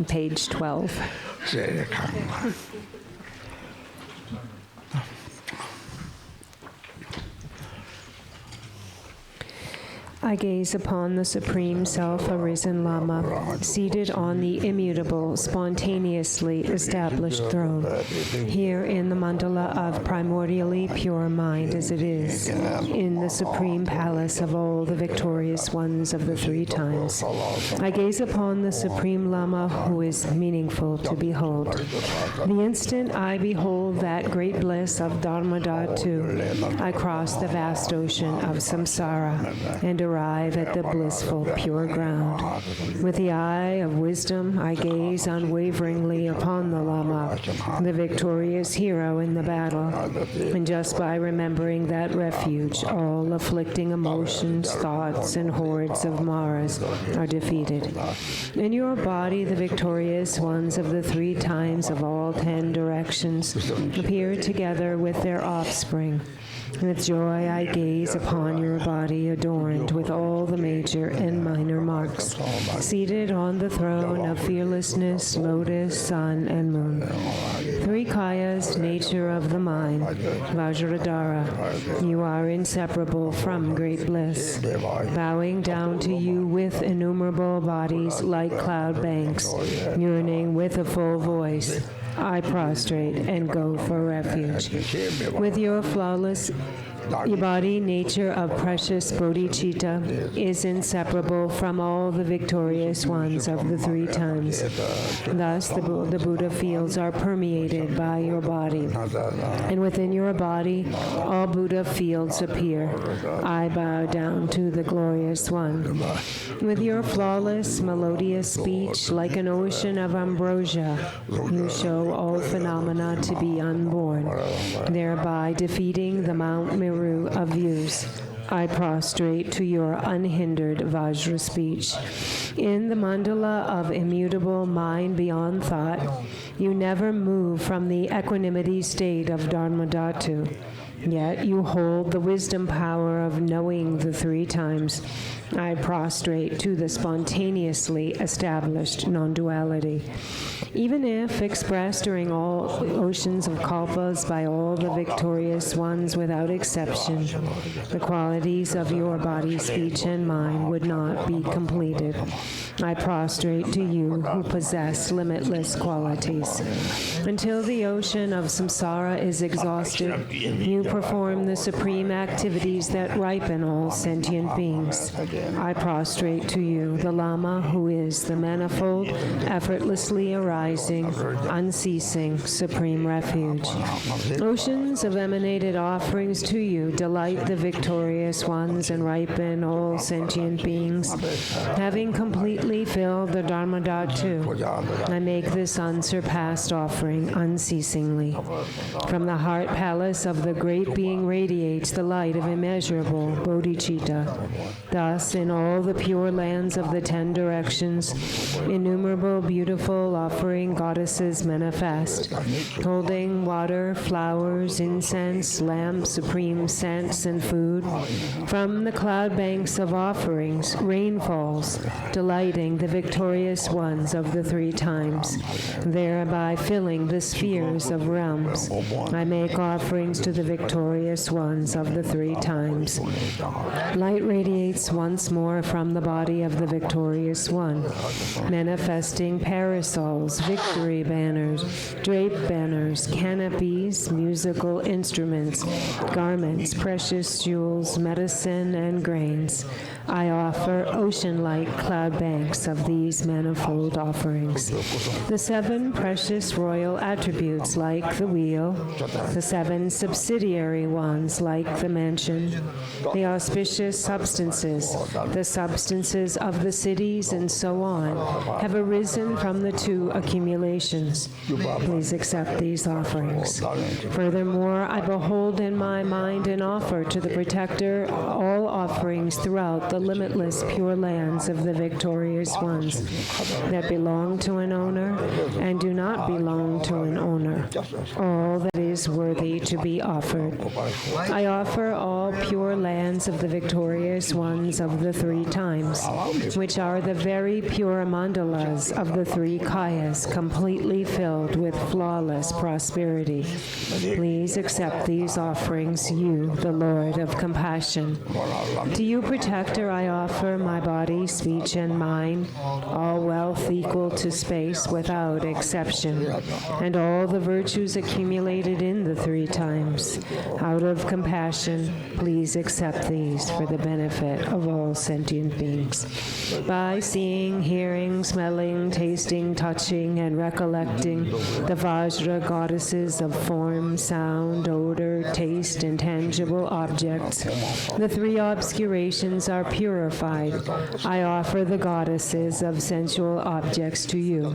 Page 12. I gaze upon the Supreme Self-Arisen Lama, seated on the immutable, spontaneously established throne, here in the mandala of primordially pure mind as it is, in the supreme palace of all the victorious ones of the three times. I gaze upon the Supreme Lama who is meaningful to behold. The instant I behold that great bliss of Dharmadhatu, I cross the vast ocean of samsara and arrive at the blissful pure ground. With the eye of wisdom, I gaze unwaveringly upon the Lama, the victorious hero in the battle, and just by remembering that refuge, all afflicting emotions, thoughts, and hordes of Maras are defeated. In your body, the victorious ones of the three times of all 10 directions appear together with their offspring. With joy I gaze upon your body adorned with all the major and minor marks, seated on the throne of fearlessness, lotus, sun, and moon. Three kayas, nature of the mind, Vajradhara, you are inseparable from great bliss. Bowing down to you with innumerable bodies like cloud banks, yearning with a full voice, I prostrate and go for refuge. With your flawless body, nature of precious bodhicitta is inseparable from all the victorious ones of the three times. Thus, the Buddha fields are permeated by your body. And within your body, all Buddha fields appear. I bow down to the glorious one. With your flawless, melodious speech, like an ocean of ambrosia, you show all phenomena to be unborn, thereby defeating the Mount Meru of views. I prostrate to your unhindered Vajra speech. In the mandala of immutable mind beyond thought, you never move from the equanimity state of Dharmadhatu. Yet you hold the wisdom power of knowing the three times. I prostrate to the spontaneously established non-duality. Even if expressed during all oceans of kalpas by all the victorious ones without exception, the qualities of your body, speech, and mind would not be completed. I prostrate to you who possess limitless qualities. Until the ocean of samsara is exhausted, you perform the supreme activities that ripen all sentient beings. I prostrate to you, the Lama who is the manifold, effortlessly arising, unceasing, supreme refuge. Oceans of emanated offerings to you delight the victorious ones and ripen all sentient beings. Having completely filled the Dharmadhatu, I make this unsurpassed offering unceasingly. From the heart palace of the great being radiates the light of immeasurable bodhicitta. Thus, in all the pure lands of the 10 directions, innumerable beautiful offering goddesses manifest, holding water, flowers, incense, lamps, supreme scents, and food. From the cloud banks of offerings, rain falls, delighting the victorious ones of the three times, thereby filling the spheres of realms. I make offerings to the victorious ones of the three times. Light radiates once more from the body of the victorious one, manifesting parasols, victory banners, draped banners, canopies, musical instruments, garments, precious jewels, medicine, and grains. I offer ocean-like cloud banks of these manifold offerings. The 7 precious royal attributes like the wheel, the 7 subsidiary ones like the mansion, the auspicious substances, the substances of the cities, and so on, have arisen from the 2 accumulations. Please accept these offerings. Furthermore, I behold in my mind and offer to the Protector all offerings throughout the limitless pure lands of the victorious ones that belong to an owner and do not belong to an owner, all that is worthy to be offered. I offer all pure lands of the victorious ones of the 3 times, which are the very pure mandalas of the 3 kayas, completely filled with flawless prosperity. Please accept these offerings, you, the Lord of compassion. To you, Protector, I offer my body, speech, and mind, all wealth equal to space without exception, and all the virtues accumulated in the 3 times. Out of compassion, please accept these for the benefit of all sentient beings. By seeing, hearing, smelling, tasting, touching, and recollecting the Vajra goddesses of form, sound, odor, taste, and tangible objects, the 3 obscurations are purified. I offer the goddesses of sensual objects to you.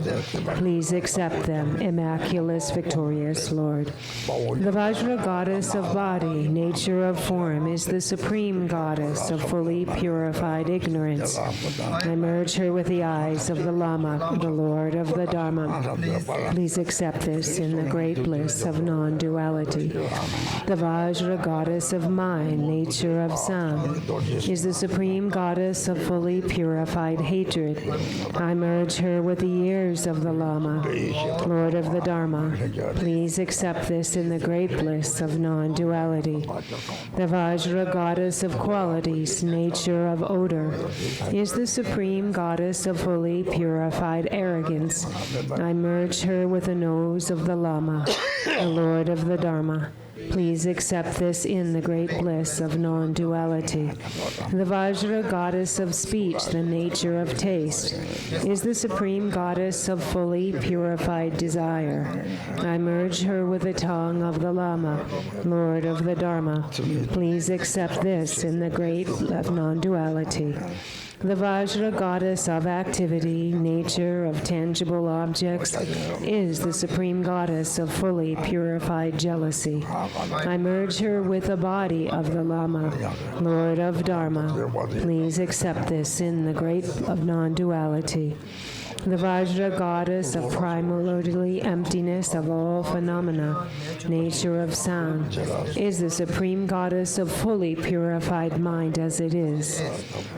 Please accept them, immaculate, victorious Lord. The Vajra goddess of body, nature of form, is the supreme goddess of fully purified ignorance. I merge her with the eyes of the Lama, the Lord of the Dharma. Please accept this in the great bliss of non-duality. The Vajra goddess of mind, nature of sound, is the supreme goddess of fully purified hatred. I merge her with the ears of the Lama, Lord of the Dharma. Please accept this in the great bliss of non-duality. The Vajra goddess of qualities, nature of odor, is the supreme goddess of fully purified arrogance. I merge her with the nose of the Lama, the Lord of the Dharma. Please accept this in the great bliss of non-duality. The Vajra goddess of speech, the nature of taste, is the supreme goddess of fully purified desire. I merge her with the tongue of the Lama, Lord of the Dharma. Please accept this in the great of non-duality. The Vajra goddess of activity, nature of tangible objects, is the supreme goddess of fully purified jealousy. I merge her with the body of the Lama, Lord of Dharma. Please accept this in the great of non-duality. The Vajra goddess of primordially emptiness of all phenomena, nature of sound, is the supreme goddess of fully purified mind as it is.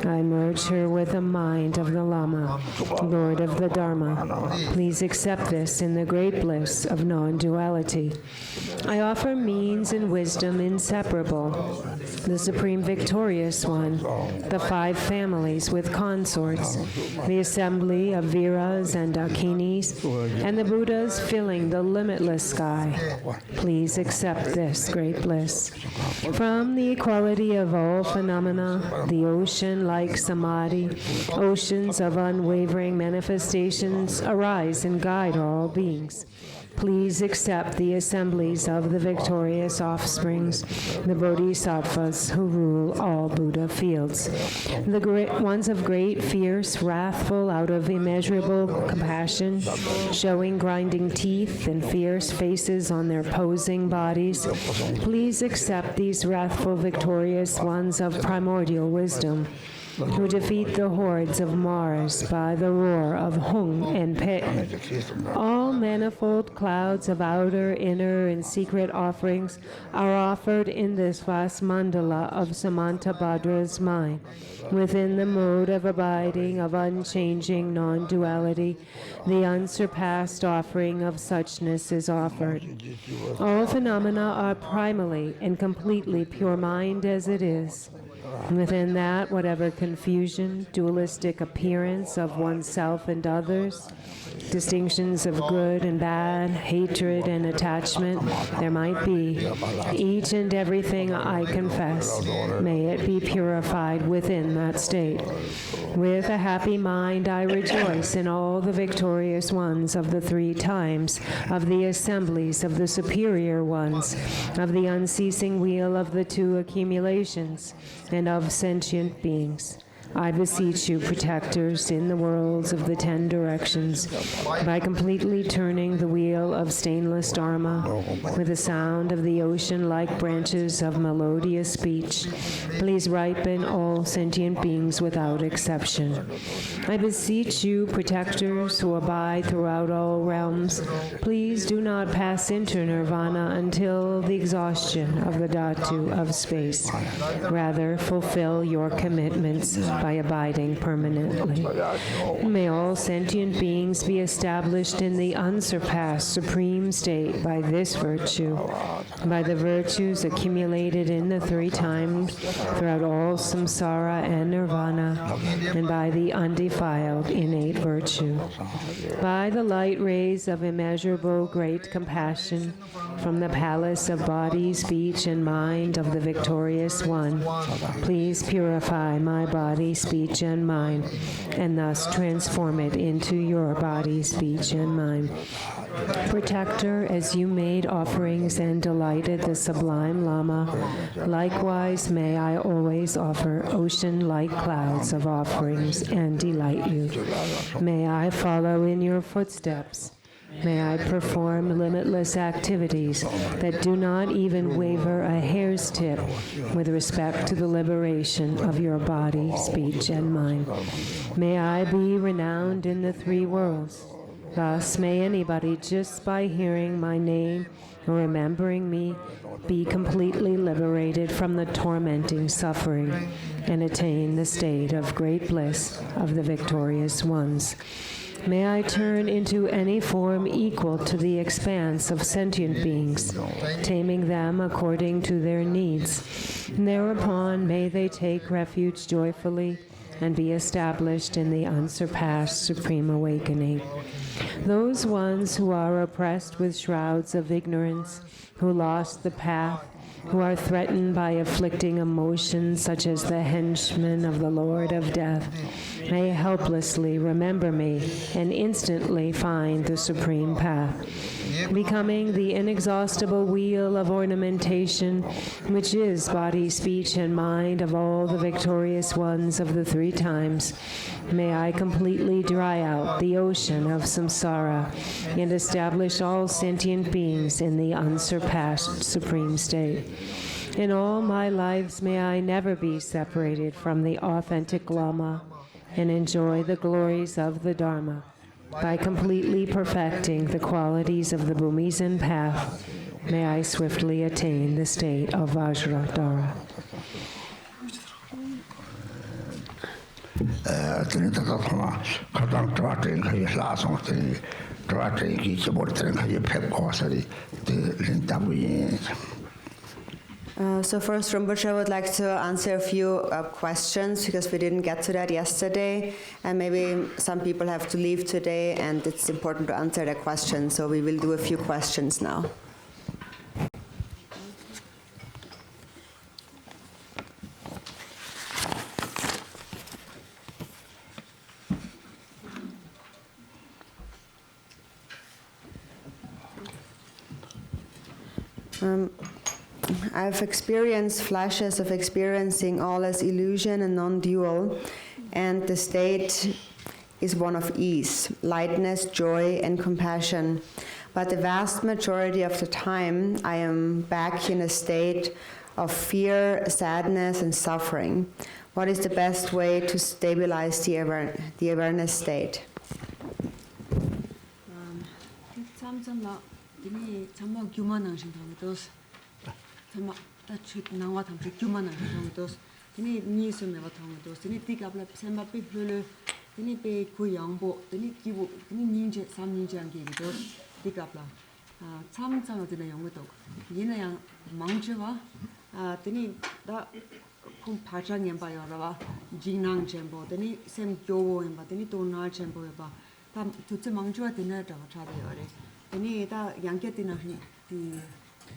I merge her with the mind of the Lama, Lord of the Dharma. Please accept this in the great bliss of non-duality. I offer means and wisdom inseparable, the supreme victorious one, the 5 families with consorts, the assembly of Viras and Dakinis, and the Buddhas filling the limitless sky. Please accept this great bliss. From the equality of all phenomena, the ocean-like samadhi, oceans of unwavering manifestations arise and guide all beings. Please accept the assemblies of the victorious offsprings, the bodhisattvas who rule all Buddha fields, the great ones of great, fierce, wrathful, out of immeasurable compassion, showing grinding teeth and fierce faces on their posing bodies. Please accept these wrathful, victorious ones of primordial wisdom, who defeat the hordes of Mars by the roar of Hung and Pe. All manifold clouds of outer, inner, and secret offerings are offered in this vast mandala of Samantabhadra's mind. Within the mode of abiding, of unchanging non-duality, the unsurpassed offering of suchness is offered. All phenomena are primally and completely pure mind as it is. Within that, whatever confusion, dualistic appearance of oneself and others, distinctions of good and bad, hatred and attachment there might be, each and everything I confess, may it be purified within that state. With a happy mind, I rejoice in all the victorious ones of the three times, of the assemblies of the superior ones, of the unceasing wheel of the two accumulations, and of sentient beings. I beseech you, protectors in the worlds of the 10 directions, by completely turning the wheel of stainless Dharma with the sound of the ocean-like branches of melodious speech, please ripen all sentient beings without exception. I beseech you, protectors who abide throughout all realms, please do not pass into nirvana until the exhaustion of the dhatu of space. Rather, fulfill your commitments by abiding permanently. May all sentient beings be established in the unsurpassed supreme state by this virtue, by the virtues accumulated in the three times throughout all samsara and nirvana, and by the undefiled innate virtue. By the light rays of immeasurable great compassion from the palace of body, speech, and mind of the victorious one, please purify my body, speech, and mind, and thus transform it into your body, speech, and mind. Protector, as you made offerings and delighted the sublime Lama, likewise may I always offer ocean-like clouds of offerings and delight you. May I follow in your footsteps. May I perform limitless activities that do not even waver a hair's tip with respect to the liberation of your body, speech, and mind. May I be renowned in the three worlds. Thus, may anybody, just by hearing my name or remembering me, be completely liberated from the tormenting suffering and attain the state of great bliss of the victorious ones. May I turn into any form equal to the expanse of sentient beings, taming them according to their needs. And thereupon may they take refuge joyfully and be established in the unsurpassed supreme awakening. Those ones who are oppressed with shrouds of ignorance, who lost the path, who are threatened by afflicting emotions such as the henchmen of the Lord of Death, may helplessly remember me and instantly find the supreme path, becoming the inexhaustible wheel of ornamentation, which is body, speech, and mind of all the victorious ones of the three times. May I completely dry out the ocean of samsara and establish all sentient beings in the unsurpassed supreme state. In all my lives, may I never be separated from the authentic Lama and enjoy the glories of the Dharma by completely perfecting the qualities of the Bhumisen path. May I swiftly attain the state of Vajradhara. So first, Rinpoche, I would like to answer a few questions because we didn't get to that yesterday, and maybe some people have to leave today, and it's important to answer their questions, so we will do a few questions now. I've experienced flashes of experiencing all as illusion and non-dual, and the state is one of ease, lightness, joy, and compassion. But the vast majority of the time, I am back in a state of fear, sadness, and suffering. What is the best way to stabilize the awareness state? Sama tachut nawa tamche kumana dos ini ni sume watong dos ini tikabla semba pe hulu ini pe kuyangbo ini kibu ini ninje sam ninje ange dos tikabla 참 참어드는 영어도 얘는 양 망주와 ini da kum pachang yamba yoraba jingnang jembo deni sem gyowo yamba deni donal jembo yaba ta tutse mangchua dina da chade yore deni da yangke dina di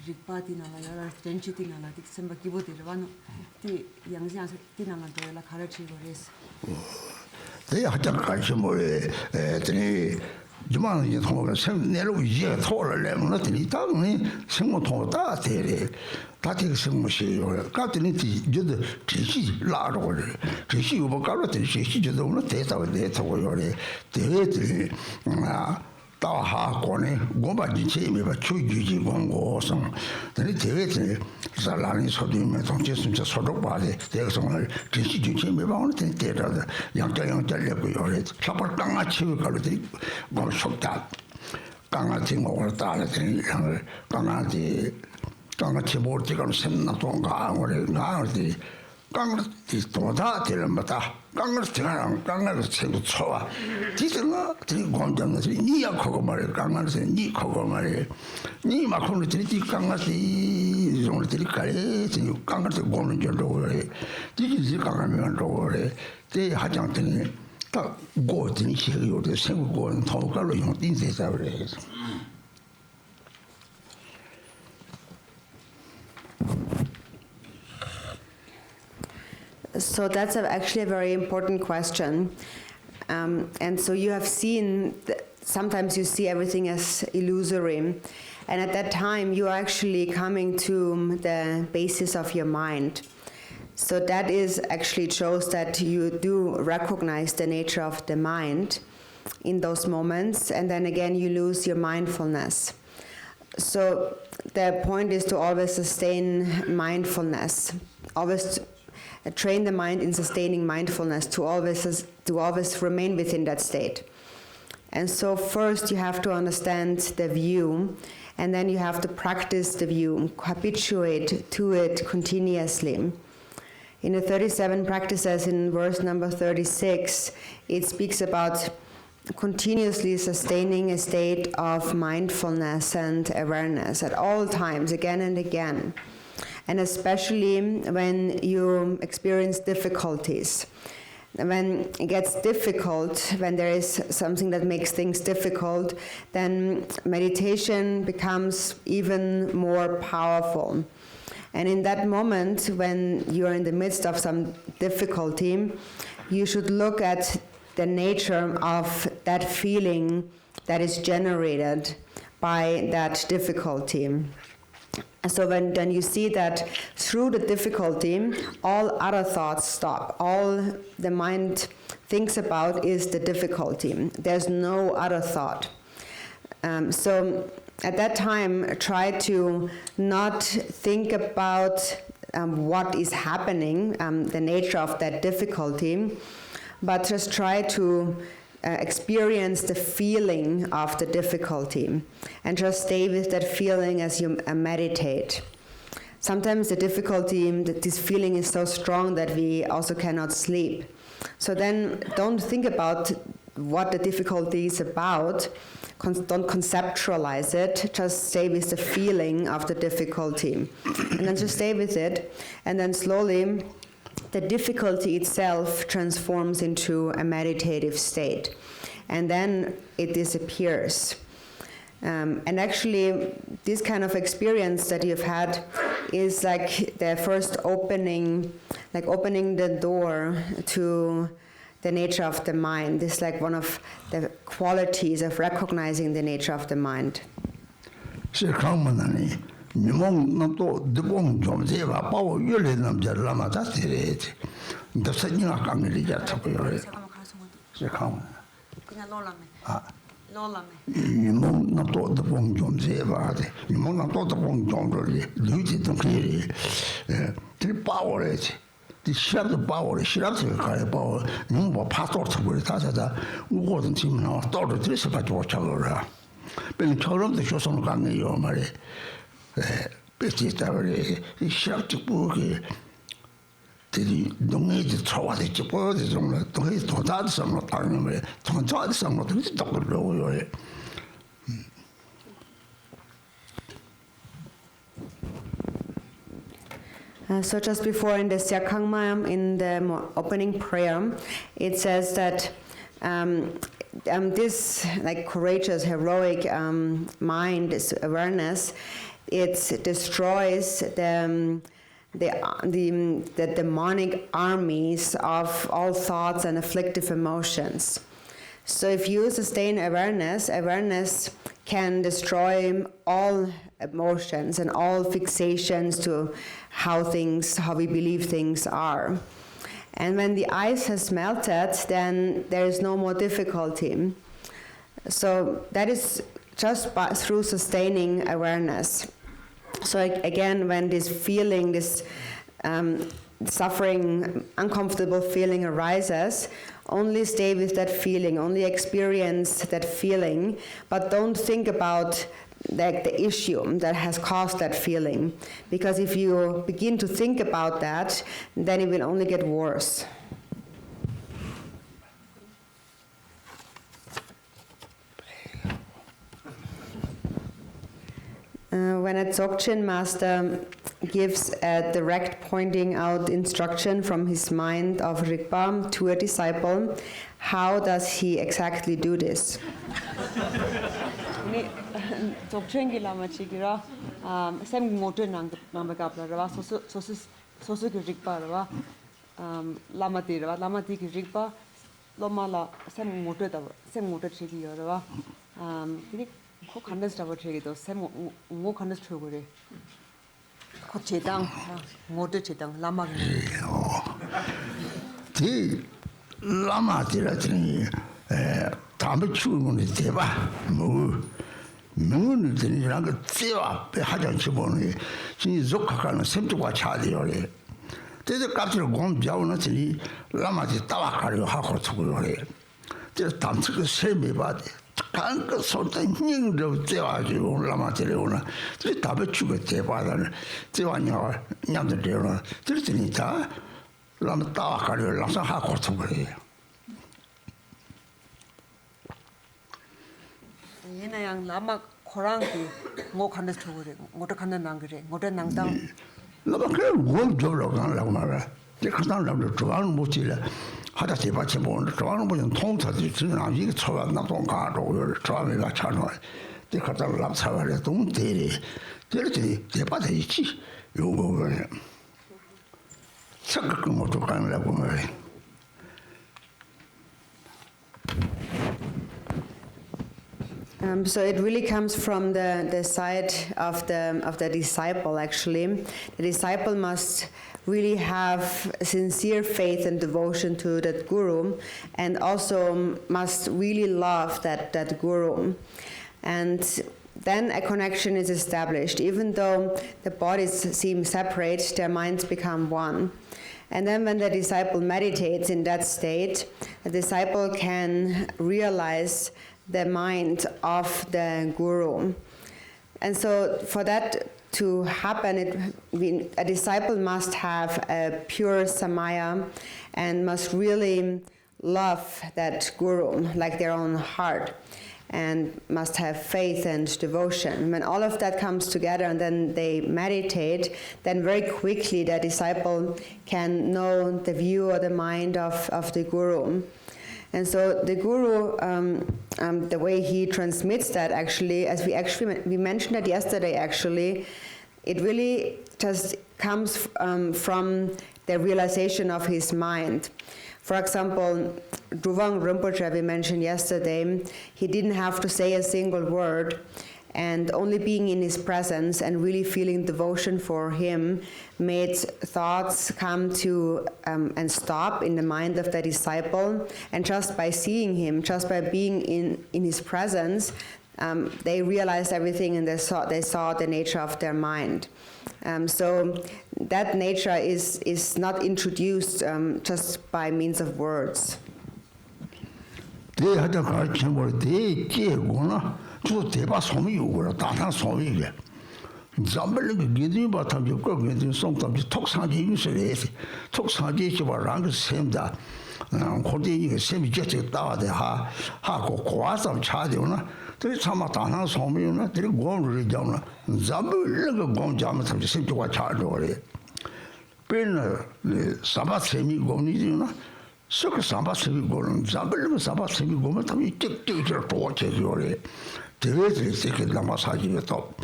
rikpa dina la yara tenchi dina la dik semba gibo dirwano di yangsiang dina la do la karachi gores they are Garchen Rinpoche 주만 이제 통을 생 내로 이제 토를 내면 어떻게 당니 생모 통다 되래 다티 생모시요 같은 이제도 지시 라로 그래 지시 뭐 가로 지시 지도 뭐 대사가 대사고요래 대대 다하 거네 고바지 체미가 추주지 공고성 근데 대외에 살라니 소리면 정체순자 소독바데 대성을 지시 주체미 방을 대대다 양자양자려고요 사발 강아치 가로들이 뭐 속다 강아치 먹을 따라 되는 양을 강아치 모르지가 샘나동가 오래 나르디 강아치 도다 되는마다 강아치 새도 쳐와 지성아 이 공장에서 니야 그거 말이야 강아치 니 그거 말이야 니 막으로 들이 강아치 정을 들이 가래 지금 강아치 고는 줄도 그래 지금 강아면 그래 제 하장들이 딱 고든 시요도 생고는 통과로 용 인세사 그래 So that's actually a very important question. And so you have seen, sometimes you see everything as illusory. And at that time, you are actually coming to the basis of your mind. So that is actually shows that you do recognize the nature of the mind in those moments. And then again, you lose your mindfulness. So the point is to always sustain mindfulness, always train the mind in sustaining mindfulness to always remain within that state. And so first you have to understand the view, and then you have to practice the view, habituate to it continuously. In the 37 practices, in verse number 36, it speaks about continuously sustaining a state of mindfulness and awareness at all times, again and again. And especially when you experience difficulties. When it gets difficult, when there is something that makes things difficult, then meditation becomes even more powerful. And in that moment, when you are in the midst of some difficulty, you should look at the nature of that feeling that is generated by that difficulty. So then you see that through the difficulty, all other thoughts stop. All the mind thinks about is the difficulty. There's no other thought. So at that time, try to not think about what is happening, the nature of that difficulty, but just try to experience the feeling of the difficulty and just stay with that feeling as you meditate. Sometimes the difficulty, this feeling is so strong that we also cannot sleep. So then don't think about what the difficulty is about, don't conceptualize it, just stay with the feeling of the difficulty. And then just stay with it, and then slowly the difficulty itself transforms into a meditative state, and then it disappears. And actually, this kind of experience that you've had is like the first opening, like opening the door to the nature of the mind. This is like one of the qualities of recognizing the nature of the mind. 니몽 남도 드봉 좀 제가 바오 열에 남자 라마다 세레지 더선이가 강리자 타고요 잠깐만 그냥 놀라면 놀라면 니몽 남도 드봉 좀 제가 돼 니몽 남도 드봉 좀 돌리 루지 좀 그리 들 바오래지 이 시합도 바오래 시합도 가야 바오 뭐 파도 타고 다자다 우거든 지금 나 떠도 들서 가지고 차거라 ben 처럼도 조선 강해요 말이 베티타버리 이 시합도 보게 들이 동네지 쳐와서 찍어서 좀 동네 도다도 좀 당는 말 통자도 좀 어떻게 똑똑로요 So just before in the Siakhangma, in the opening prayer, it says that this like courageous, heroic mind, this awareness, it destroys the demonic armies of all thoughts and afflictive emotions. So if you sustain awareness, awareness can destroy all emotions and all fixations to how we believe things are. And when the ice has melted, then there is no more difficulty. So that is just through sustaining awareness. So again, when this feeling, this suffering, uncomfortable feeling arises, only stay with that feeling, only experience that feeling, but don't think about the issue that has caused that feeling. Because if you begin to think about that, then it will only get worse. When a Dzogchen master gives a direct pointing out instruction from his mind of Rigpa to a disciple, how does he exactly do this? Dzogchen lama chigira sem motor nang kapla rawa sosu ki Rigpa rawa lama ti ki Rigpa loma la sem motor chigi rawa ini ko khandas rawa chigi do sem ngo khandas chogore ko chedang motor chedang lama ti lama ti la ti 담배 추우면 대봐 뭐 명은 되는 거 대와 하장 집어는 진이 적하가는 semtu가 차디요래 대대 값을 곰 잡으는 진이 라마지 따와가려 하고 두고요래 저 담치고 세매 봐대 간거 소다 닝도 대와지고 라마지려오나 저 담배 추고 대봐다는 대와냐 냠들려나 들으니까 라마 따와가려 라서 하고 두고래 yang lama korang ki ngo khandas thogore ngoto khandan nangre ngoto nangdang lama kre ngom jolo gan la mara de khandan la de tuan mo chi la hada se ba che mo tuan mo tong ta ji zhen na yi ge chwa na dong ga ro yo chwa me ga cha no de khandan la cha wa le dong de le de de ba de chi yo go ge cha ge mo to kan la go ma So it really comes from the side of the disciple, actually. The disciple must really have sincere faith and devotion to that guru, and also must really love that guru. And then a connection is established. Even though the bodies seem separate, their minds become one. And then when the disciple meditates in that state, the disciple can realize the mind of the guru. And so for that to happen, a disciple must have a pure samaya and must really love that guru like their own heart, and must have faith and devotion. When all of that comes together and then they meditate, then very quickly the disciple can know the view or the mind of the guru. And so the guru, the way he transmits that, actually, as we mentioned that yesterday, actually, it really just comes from the realization of his mind. For example, Druvang Rinpoche, we mentioned yesterday, he didn't have to say a single word, and only being in his presence and really feeling devotion for him made thoughts come to and stop in the mind of the disciple. And just by seeing him, just by being in his presence, they realized everything, and they saw the nature of their mind. So that nature is not introduced just by means of words. 저 대바 소미 요거라 다산 소미게 잠벌게 기디 바탐 요거 기디 송탐 톡사지 유세레스 톡사지 지바랑 셈다 고디 이게 셈이 제제 따와데 하고 고아서 차되오나 그 참아 다산 소미나 들이 고를 잡나 잠벌게 곰 잡나 셈 셈도가 차도래 pena samba semi gomni so che samba semi gom zabel samba semi gom tammi tik tik torche yore deve se che la massage to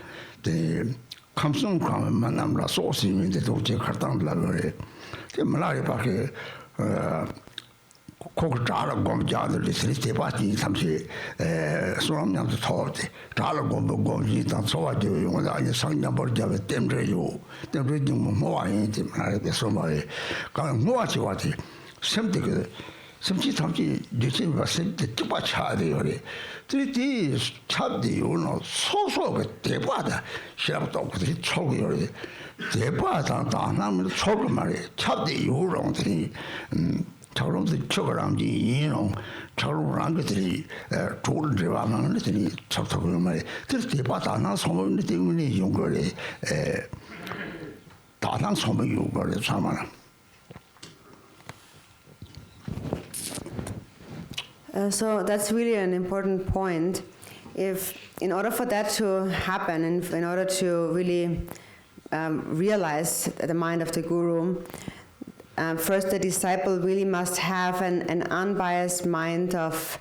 de kamsung kam manam la so si mi de to che khartang la yore te Milarepa che 꼭 잘을 공부자들이 스트레스 받지 잠시 소람냥도 터지 잘을 공부지 다 소화죠 용어 아니 상냥 버자베 땜래요 땜래 뭐 아니지 말에 소마에 강 뭐하지 와지 샘데 그 샘지 잠시 늦으면 샘데 뚜바 차대요 들이 차대요 소소가 대바다 시합도 그들이 초고요 대바다 다나면 초고 말이 차대요 롱들이 저런데 저거랑지 이놈 저런 것들이 좋은 데와만 했더니 저거 말이 그때 바다나 소문 때문에 용거래 다당 소문 용거래 참아라. So that's really an important point. If in order for that to happen, and in order to really realize the mind of the guru, first, the disciple really must have an unbiased mind of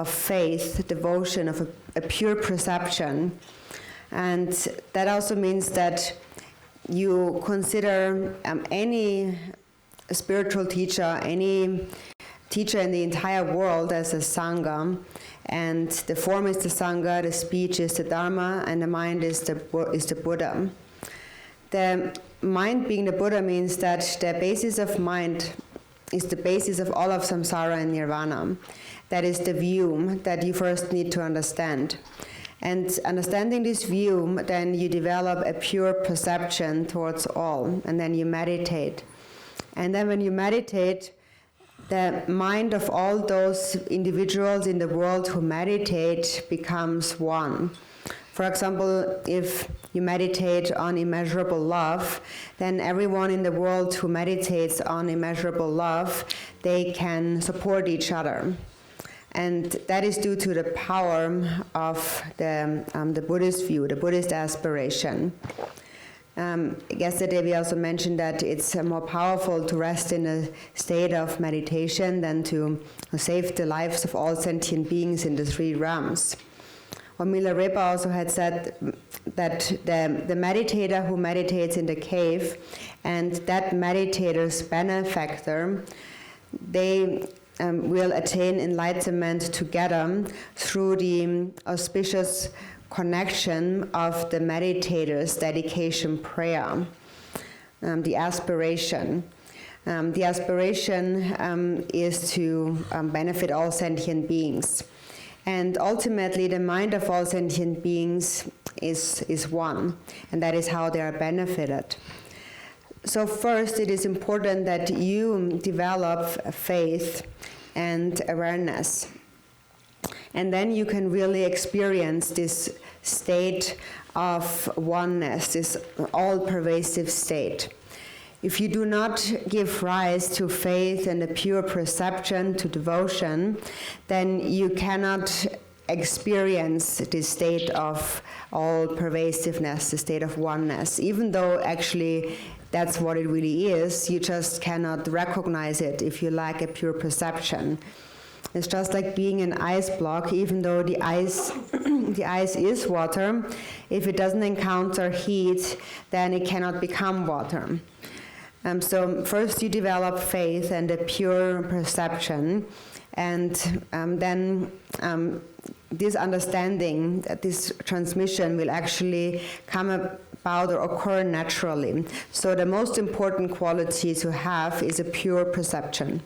faith, devotion, of a pure perception. And that also means that you consider any spiritual teacher, any teacher in the entire world as a Sangha. And the form is the Sangha, the speech is the Dharma, and the mind is the Buddha. The mind being the Buddha means that the basis of mind is the basis of all of samsara and nirvana. That is the view that you first need to understand. And understanding this view, then you develop a pure perception towards all, and then you meditate. And then when you meditate, the mind of all those individuals in the world who meditate becomes one. For example, if you meditate on immeasurable love, then everyone in the world who meditates on immeasurable love, they can support each other. And that is due to the power of the Buddhist view, the Buddhist aspiration. Yesterday we also mentioned that it's more powerful to rest in a state of meditation than to save the lives of all sentient beings in the three realms. Or Milarepa also had said that the meditator who meditates in the cave and that meditator's benefactor, they will attain enlightenment together through the auspicious connection of the meditator's dedication prayer, the aspiration. The aspiration is to benefit all sentient beings. And ultimately, the mind of all sentient beings is one, and that is how they are benefited. So first, it is important that you develop faith and awareness. And then you can really experience this state of oneness, this all-pervasive state. If you do not give rise to faith and a pure perception, to devotion, then you cannot experience this state of all-pervasiveness, the state of oneness. Even though actually that's what it really is, you just cannot recognize it if you lack a pure perception. It's just like being an ice block. Even though the ice is water, if it doesn't encounter heat, then it cannot become water. So first you develop faith and a pure perception, and then this understanding, this transmission will actually come about or occur naturally. So the most important quality to have is a pure perception.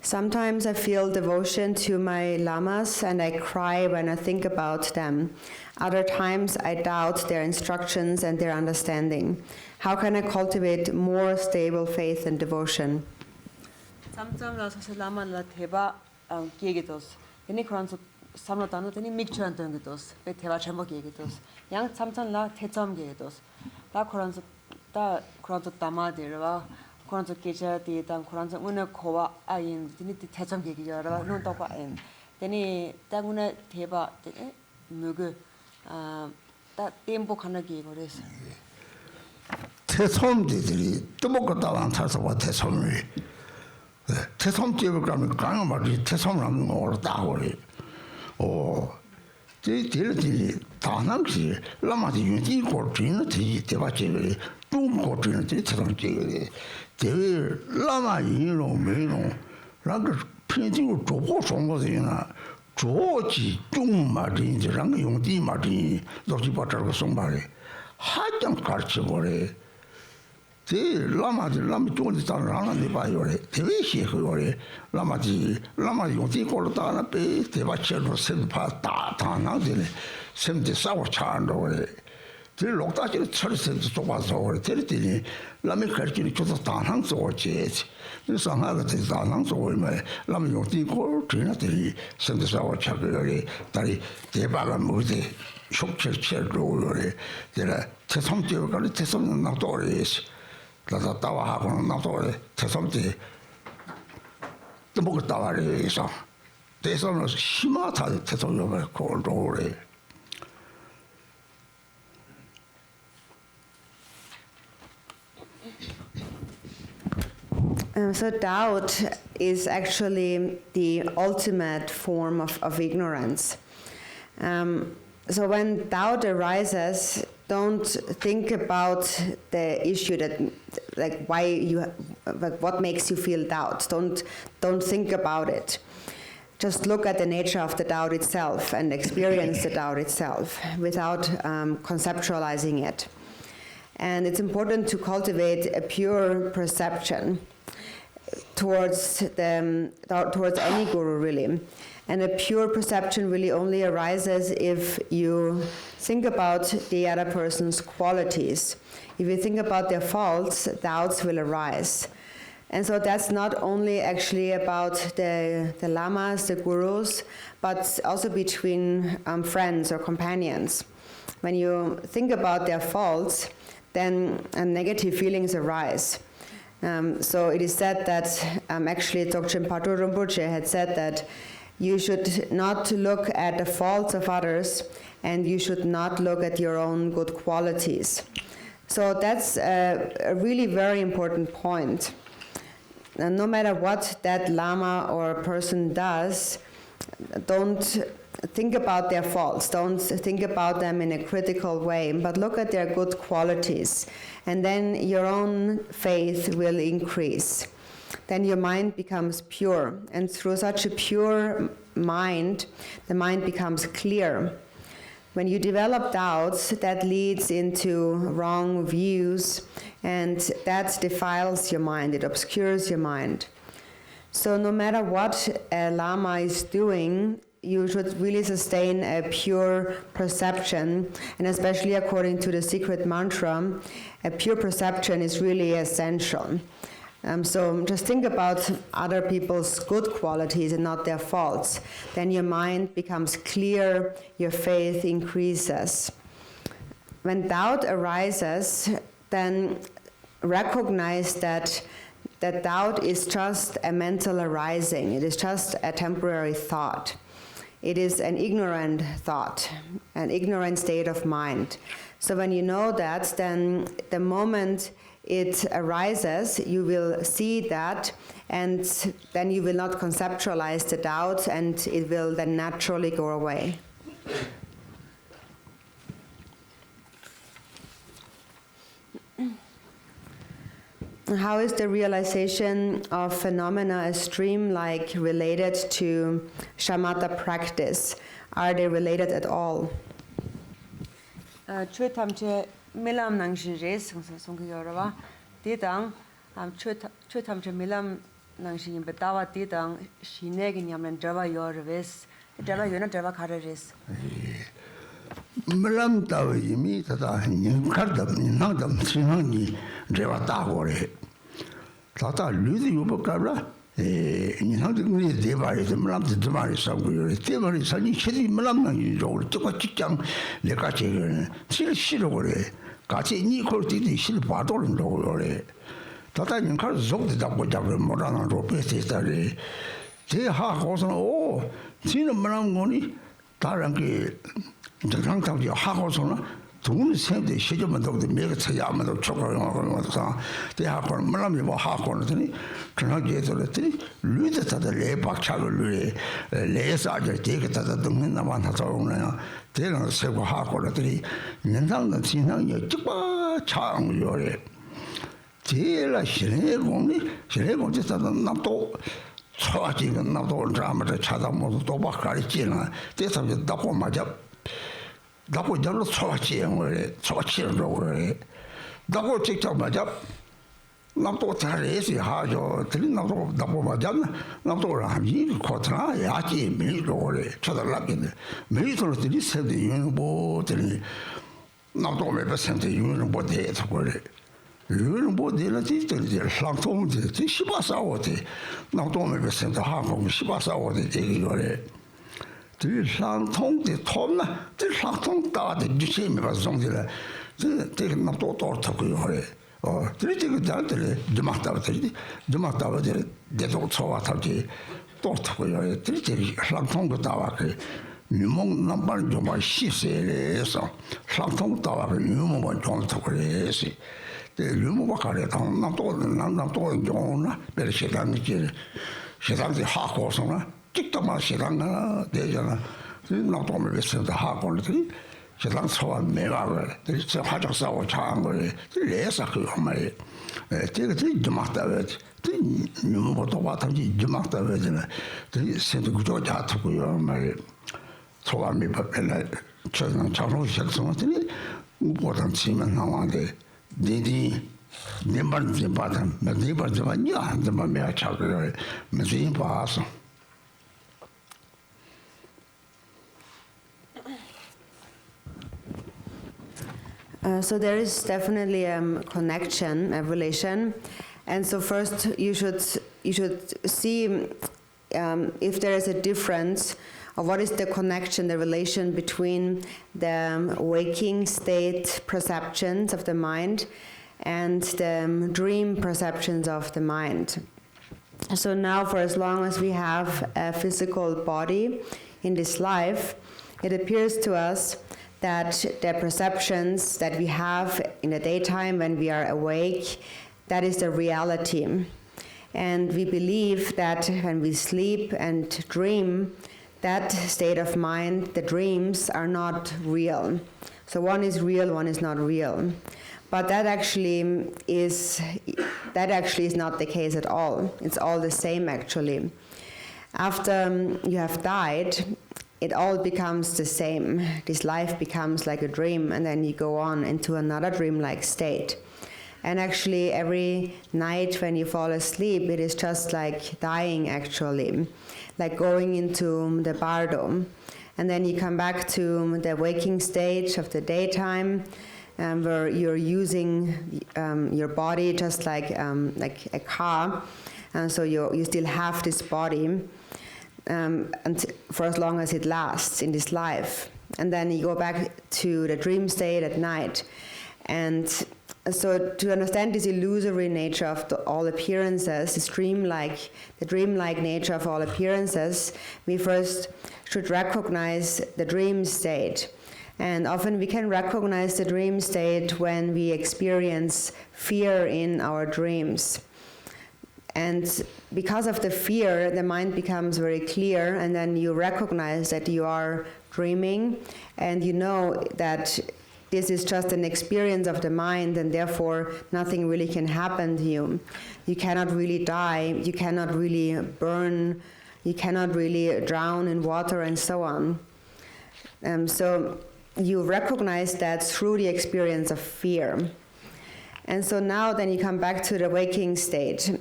Sometimes I feel devotion to my lamas and I cry when I think about them. Other times I doubt their instructions and their understanding. How can I cultivate more stable faith and devotion? Samsamla sa laman theba kiegitos. Teni kranso samla tano teni mikchuan tongitos. Be theba chembo kiegitos. Yang samsamla thecham kiegitos. Ta kranso tama derwa. Kranso kecha ti tang kranso una kowa ayin teni thecham kiegiyara no to pa ayin. Then Taguna Teba, Mugu, that tempo Kanagi or this. 태솜들이 뜨먹었다고 타서와 태솜이 태솜 집을가면 강마디 태솜라는 거 따고리 제들이 다낭시 라마디 윤지 고르지는 되지 대바지를 중고지는 태솜지를 대위 라마 인로 메노 랑그 편지고 조고 송거지나 조지 중마디랑 용디 마디 도지 바터고 송바리 하장 가르쳐버려 라마지 라미 쪽에 따라하는 바요래 대위시 그거래 라마지 용티 걸었다나 빼 대바체로 셈파 다나들이 셈데 싸워 차는데 제 록다지를 처리해서 좁아서 그래 들더니 라미 가르치니 저도 다낭 쏘지 그래서 하나가 다낭 쏘면 라미 용티 걸 지나더니 셈데 싸워 차거래 다리 대바가 뭐지 속철철로 그래 제가 태성지에 가서 태성은 나도래스 나도 따와하고는 나도 태성지 또 먹고 따와래서 대선은 심하다 태성을 걸어오래. So doubt is actually the ultimate form of ignorance. So when doubt arises, don't think about the issue that, like, why you, like, what makes you feel doubt. Don't think about it. Just look at the nature of the doubt itself and experience the doubt itself without conceptualizing it. And it's important to cultivate a pure perception towards any guru, really. And a pure perception really only arises if you think about the other person's qualities. If you think about their faults, doubts will arise. And so that's not only actually about the lamas, the gurus, but also between friends or companions. When you think about their faults, then negative feelings arise. So it is said that actually Dzogchen Rinpoche had said that you should not look at the faults of others, and you should not look at your own good qualities. So that's a really very important point. And no matter what that lama or person does, don't think about their faults, don't think about them in a critical way, but look at their good qualities, and then your own faith will increase. Then your mind becomes pure, and through such a pure mind, the mind becomes clear. When you develop doubts, that leads into wrong views, and that defiles your mind, it obscures your mind. So no matter what a lama is doing, you should really sustain a pure perception, and especially according to the secret mantra, a pure perception is really essential. So just think about other people's good qualities and not their faults. Then your mind becomes clear, your faith increases. When doubt arises, then recognize that doubt is just a mental arising. It is just a temporary thought. It is an ignorant thought, an ignorant state of mind. So when you know that, then the moment it arises, you will see that, and then you will not conceptualize the doubt, and it will then naturally go away. How is the realization of phenomena as dreamlike related to shamatha practice? Are they related at all? Milam nang shi res song yorwa dedang tamche milam nang shi betawa dedang shine gi nyam java yorves java yona java khare res milam taw yimi tata hin kardam nangdam sinhangi java ta gore tata ludi yubakabla 인상도 그게 대발에서 물람도 두마리 싸고 요래 대발이 산이 체리 물람난 요를 똑같이 직장 내가 제거는 싫어 그래 같이 니 콜티디 싫어 봐도는 요래 다다님 칼 속도 잡고 잡을 못하는 로페스타리 제 하고서는 오 지는 뭐라는 거니 다른 게 정상적이 하고서는 돈 생대 시점만 더 매가 차야만 초과하고 그래서 대학원 뭐라면 뭐 학원들이 그나게들이 류드다들 레박차를 레사를 되겠다 등은 나만 하자 오네요. 대는 세고 학원들이 연상은 진상이 ጭ바 창요래. 제일 신뢰공이 되는 남도 초아지는 남도 드라마를 찾아보고 또 바까리지나 대해서 나고 맞아 나고 저로 초아지는 거래 초아지는 거래 나고 직접 맞아 남도 잘해서 하죠 들린 남도 나고 맞아 남도 하지 코트나 야지 미로 거래 쳐달라겠네 미로로 들이 세대 유는 뭐들이 남도 매번 세대 유는 뭐 대해서 그래 이거는 뭐 내가 진짜 상통제 시바사오데 나도면 베센터 하고 시바사오데 이거래 들 상통제 톰나 들 상통 따데 주시면 방송들 저 나도 또고요 그래 들이 그 자들 주막다버들 대도 초와타지 또고요 들이 상통도 따와 그 유몽 남반 좀 시세에서 상통 따와 그 유몽은 좀 그래서 류모가 가려다 남도 좋나 베르시단지 시단지 하고서나 찍다만 시단가 되잖아 남도 메시다 하고는 시단 소원 매가를 저 화적사고 차한 거를 레사 그 말이 제가 좀 막다베 류모도 와타지 좀 막다베잖아 센터 구조 자투고요 말이 소원 매법에 저는 장로 시작성들이 보단 치면 나와데 디디 님반 바단 메디바 저만이 안 되면 차그래 메신 봐서 So there is definitely a connection, a relation, and so first you should see if there is a difference of what is the connection, the relation between the waking state perceptions of the mind and the dream perceptions of the mind. So now, for as long as we have a physical body in this life, it appears to us that the perceptions that we have in the daytime when we are awake, that is the reality. And we believe that when we sleep and dream, that state of mind, the dreams, are not real. So one is real, one is not real. But that actually is not the case at all. It's all the same, actually. After you have died, it all becomes the same. This life becomes like a dream, and then you go on into another dreamlike state. And actually, every night when you fall asleep, it is just like dying, actually, like going into the bardo. And then you come back to the waking stage of the daytime, where you're using your body just like a car, and so you still have this body, and for as long as it lasts in this life. And then you go back to the dream state at night. And so to understand this illusory nature of all appearances, the dreamlike nature of all appearances, we first should recognize the dream state. And often we can recognize the dream state when we experience fear in our dreams. And because of the fear, the mind becomes very clear, and then you recognize that you are dreaming, and you know that this is just an experience of the mind, and therefore nothing really can happen to you. You cannot really die, you cannot really burn, you cannot really drown in water, and so on. So you recognize that through the experience of fear. And so now then you come back to the waking state,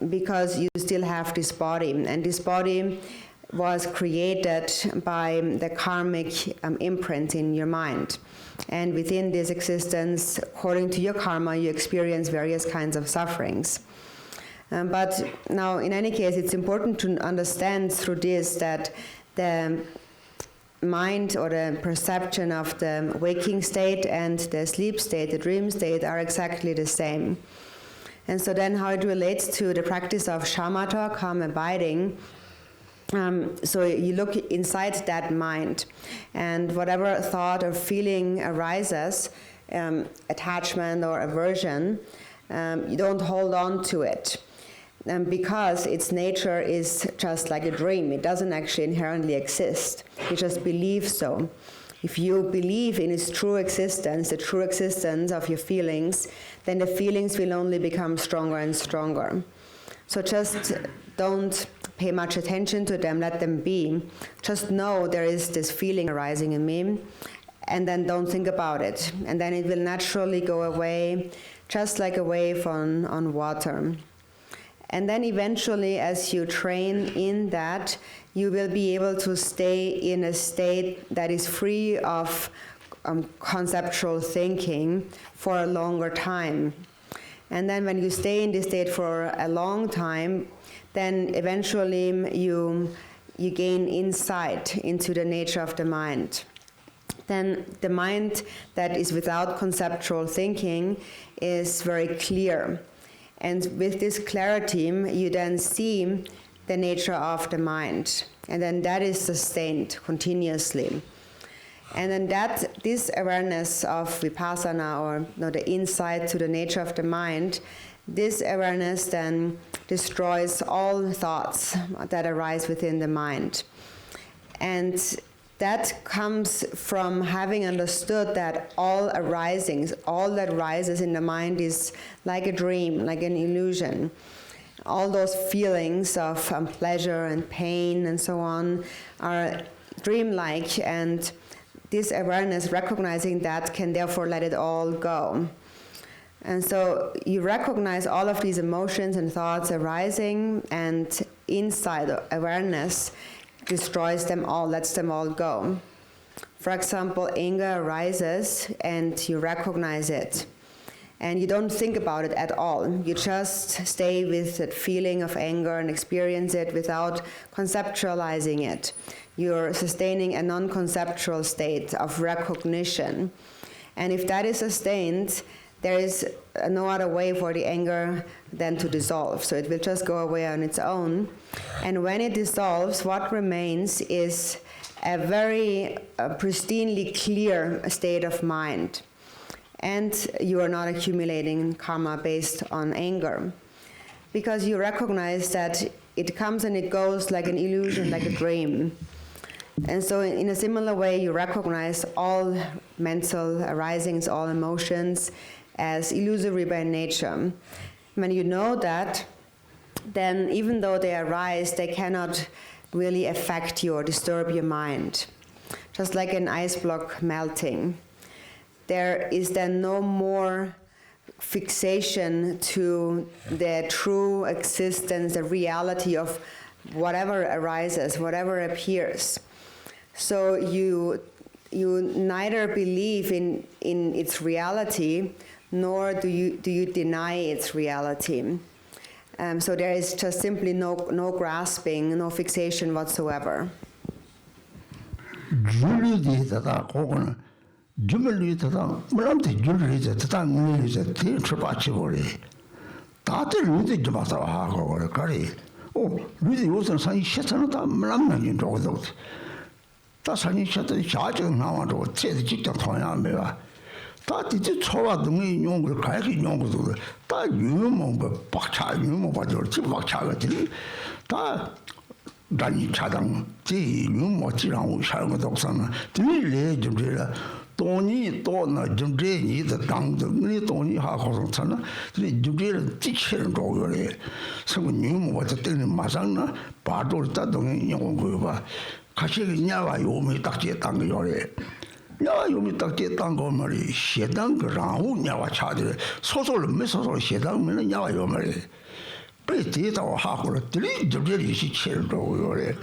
because you still have this body, and this body was created by the karmic imprint in your mind. And within this existence, according to your karma, you experience various kinds of sufferings. But now, in any case, it's important to understand through this that the mind or the perception of the waking state and the sleep state, the dream state, are exactly the same. And so then how it relates to the practice of shamatha, calm abiding, So you look inside that mind, and whatever thought or feeling arises, attachment or aversion, you don't hold on to it. Because its nature is just like a dream. It doesn't actually inherently exist. You just believe so. If you believe in its true existence, the true existence of your feelings, then the feelings will only become stronger and stronger. So just don't pay much attention to them, let them be. Just know there is this feeling arising in me, and then don't think about it. And then it will naturally go away, just like a wave on water. And then eventually, as you train in that, you will be able to stay in a state that is free of conceptual thinking for a longer time. And then when you stay in this state for a long time, then eventually you gain insight into the nature of the mind. Then the mind that is without conceptual thinking is very clear. And with this clarity, you then see the nature of the mind. And then that is sustained continuously. And then this awareness of vipassana, or the insight to the nature of the mind, this awareness then destroys all thoughts that arise within the mind. And that comes from having understood that all arisings, all that rises in the mind is like a dream, like an illusion. All those feelings of pleasure and pain and so on are dreamlike, and this awareness, recognizing that, can therefore let it all go. And so you recognize all of these emotions and thoughts arising, and inside awareness destroys them all, lets them all go. For example, anger arises and you recognize it. And you don't think about it at all. You just stay with that feeling of anger and experience it without conceptualizing it. You're sustaining a non-conceptual state of recognition. And if that is sustained, there is no other way for the anger than to dissolve. So it will just go away on its own. And when it dissolves, what remains is a very pristinely clear state of mind. And you are not accumulating karma based on anger, because you recognize that it comes and it goes like an illusion, like a dream. And so in a similar way, you recognize all mental arisings, all emotions, as illusory by nature. When you know that, then even though they arise, they cannot really affect you or disturb your mind. Just like an ice block melting. There is then no more fixation to the true existence, the reality of whatever arises, whatever appears. So you neither believe in its reality, nor do you deny its reality. So there is just simply no grasping, no fixation whatsoever. Jumeli tata mulamte julri je tata nguli je te chupachi bore tate ludi jumata ha ko kare o ludi usan san shetana ta mulam na jin do do ta san shetana cha je na wa do te ji ta thoya me ba ta ti ji chowa dong yong ko kai ki yong ko do ta yu mo ba pak cha yu mo ba jo ji pak cha ga ji ta dani cha dang ji yu mo ji rang wu sha ga do san na ti le jum je la 돈이 또나 정제니 더 당등이 돈이 하고서 저는 이 주제를 지키는 거거래. 성분이 뭐 어쨌든 마상나 바도를 따동이 영어 봐. 같이 냐와 요미 딱지 땅 거래. 냐 요미 딱지 땅거 말이 시당 그라고 냐와 차들 소소를 메소소 시당면은 냐와 요 말이. 베티도 하고를 들이 주제를 지키는 거거래.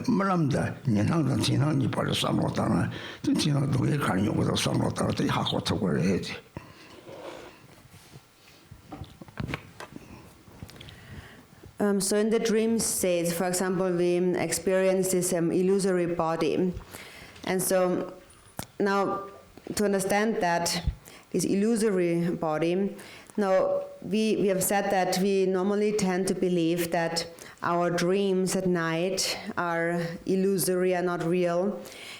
말람다 년항단 진항이 벌써 삼로다나 진항도 왜 가는 용어도 삼로다나 또 하고 저걸 해야지. So in the dream state, for example, we experience this illusory body. And so now to understand that this illusory body, Now, we have said that we normally tend to believe that our dreams at night are illusory and not real,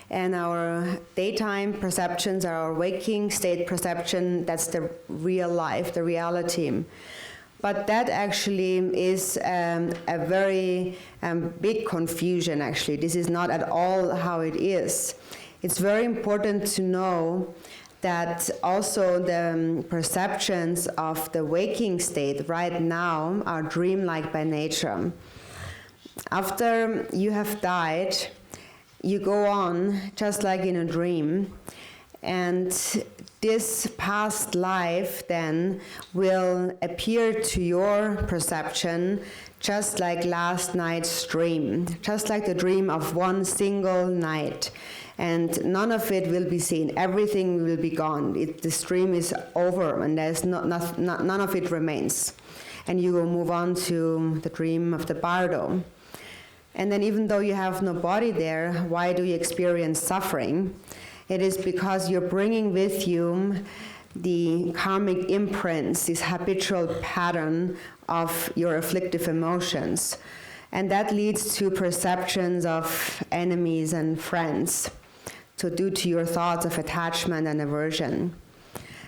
and our daytime perceptions, our waking state perception, that's the real life, the reality. But that actually is a very big confusion, actually. This is not at all how it is. It's very important to know that also the perceptions of the waking state right now are dreamlike by nature. After you have died, you go on just like in a dream, and this past life then will appear to your perception just like last night's dream, just like the dream of one single night. And none of it will be seen. Everything will be gone. The stream is over, and there's none of it remains. And you will move on to the dream of the bardo. And then even though you have no body there, why do you experience suffering? It is because you're bringing with you the karmic imprints, this habitual pattern of your afflictive emotions. And that leads to perceptions of enemies and friends, so due to your thoughts of attachment and aversion.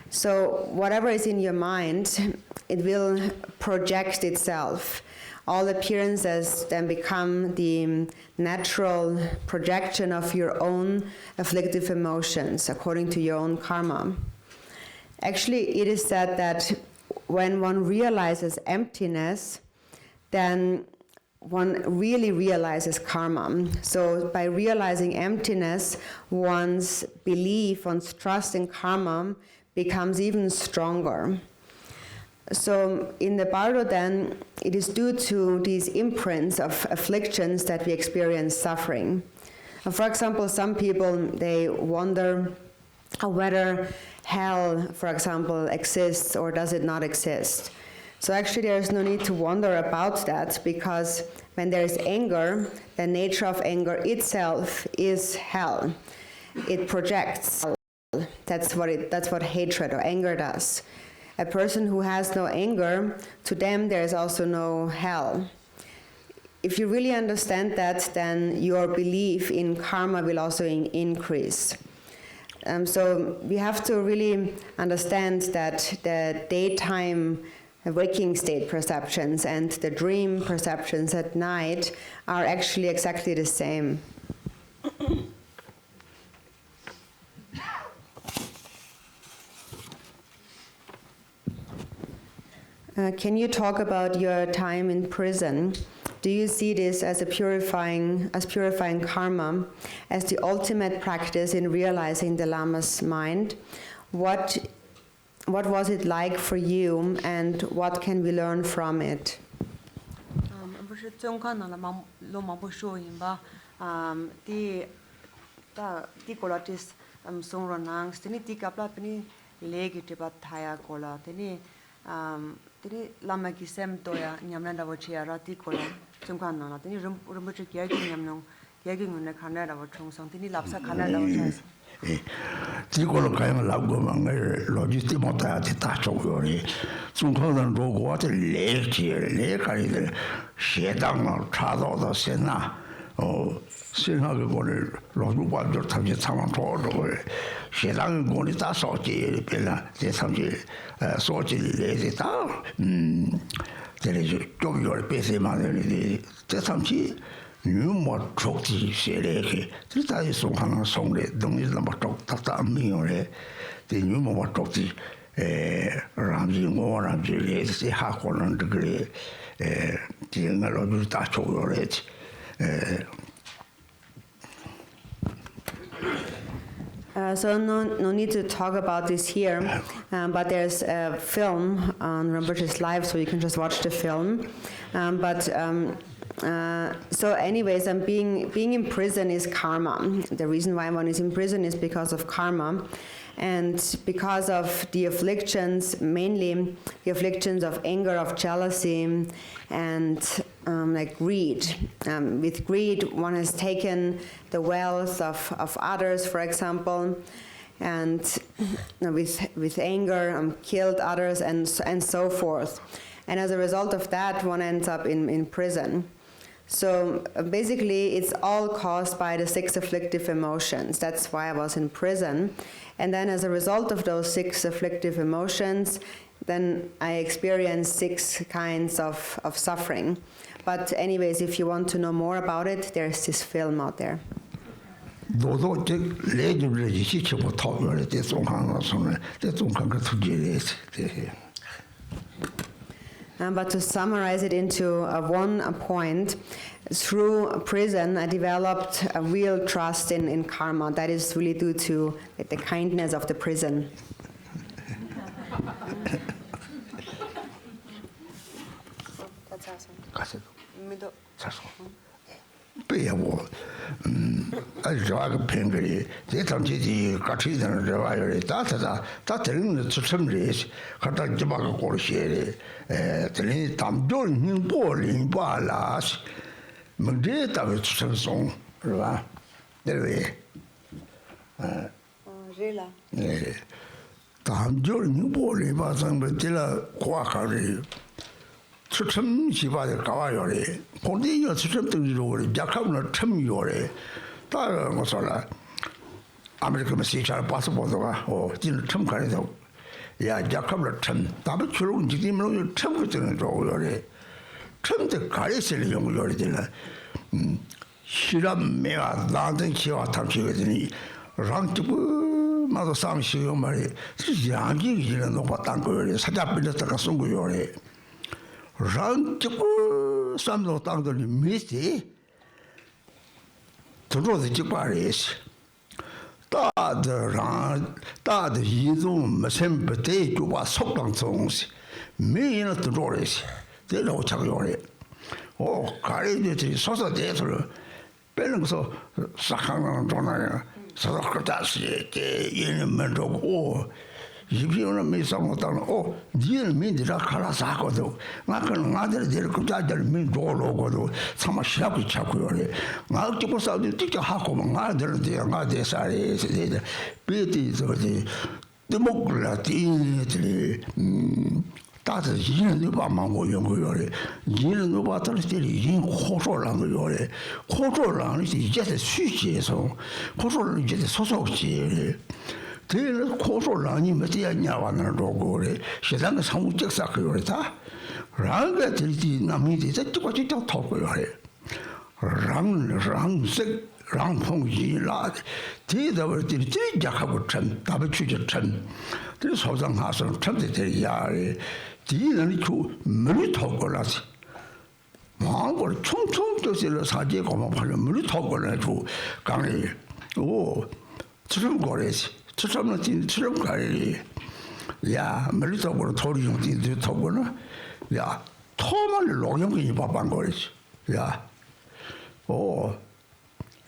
So whatever is in your mind, it will project itself. All appearances then become the natural projection of your own afflictive emotions according to your own karma. Actually, it is said that when one realizes emptiness, then one really realizes karma. So by realizing emptiness, one's belief, one's trust in karma becomes even stronger. So in the bardo then, it is due to these imprints of afflictions that we experience suffering. For example, some people, they wonder whether hell, for example, exists or does it not exist. So actually there is no need to wonder about that, because when there is anger, the nature of anger itself is hell. It projects. That's what hatred or anger does. A person who has no anger, to them there is also no hell. If you really understand that, then your belief in karma will also increase. So we have to really understand that the daytime waking state perceptions and the dream perceptions at night are actually exactly the same. Can you talk about your time in prison? Do you see this as purifying karma, as the ultimate practice in realizing the Lama's mind? What was it like for you, and what can we learn from it? Tini lama ki sem toya nyamna da wachia rati kola chungkan na tini rumbuchi kyagi nyamnong kyagi ngune khana da wachong sang tini lapsa khana da wachas ti kola kaya labgo mangai logistic mota ti ta chogori chungkan dan ro go te le chi le kari de shedang na cha do da sena o sena ge go le lo ju ba jo ta ji chang to ro shedang go ni ta so ji pe la de sam ji so ji le de ta de le jo yo le pe se ma de sam ji nu mo chok ji se le ke ti ta yi song han song le dong yi na ma chok ta ta mi yo le de nu mo chok ji ram ji ngo ram ji le se ha ko nan de le ti na lo ju ta chok yo le So no need to talk about this here, but there's a film on Rinpoche's life, so you can just watch the film. So anyways, being in prison is karma. The reason why one is in prison is because of karma. And because of the afflictions, mainly the afflictions of anger, of jealousy, and like greed. With greed, one has taken the wealth of others, for example, and with anger, killed others, and so forth. And as a result of that, one ends up in prison. So basically, it's all caused by the 6 afflictive emotions. That's why I was in prison. And then as a result of those 6 afflictive emotions, then I experienced 6 kinds of suffering. But anyways, if you want to know more about it, there's this film out there. But to summarize it into one point, through prison, I developed a real trust in karma. That is really due to the kindness of the prison. That's awesome. 배워 아주 좋아가 팽글이 대탐지지 같이 되는 저와요 다 되는 추첨리 갖다 집어가 고르시에 들이 담돌 힘볼인 발라스 문제 답을 추첨송 그러봐 내외 Rila. 네 담돌 힘볼인 바상을 들라 과가리 추첨 시바에 가와요래 본인이 추첨 등지로 약하면 참 요래 다른 것을 아메리카 시찰 파스포트가 진짜 참 가려서 야 약하면 참 답을 주로 움직이면 참 그때는 요래 참때 가려서 용요래 되나 실험 매와 나한테 기와 탐지거든요 랑티부 마도 삼시요 말이 양기 이제는 높았단 거래 사자 빌렸다가 쏜 거요래 랑티부 삼도 땅들이 미지 들어도 지바리스 다的一种没什不对就把속당东西没人들어오래시 내가 착용해 가리듯이 소소대서를 빼는 것서 싹하는 전화야 서로까지 얘는 고 이비는 미상못하는 니는 민들아 갈아사거든 나는 아들 데리고 자들 민도로고도 참아 시합이 찾고요 나 찍고 싸우지 찍자 하고 아들한테 나한테 살이 비디 저기 데모크라티들이 다들 이는 누가만 모여요 이는 누가들 이 호소라는 거요 호소라는 이제 수지에서 호소를 이제 소속지 대를 코소라니 뭐지냐 와는 로고래 세상 상무적 사고요다 랑가 들지 남이지 저쪽까지 저 토고요래 랑색 랑풍지라 대답을 들이 약하고 참 답을 주죠 참 그 소장하서 참되야 뒤는 그 물이 토고라지 마음을 총총 뜻을 사지에 고마 팔려 물이 토고라고 강에 지금 거래지 추첨은 추첨 가리 야 멀리서부터 토리 용띠들 토고는 야 토만 로용이 밥한 거지 야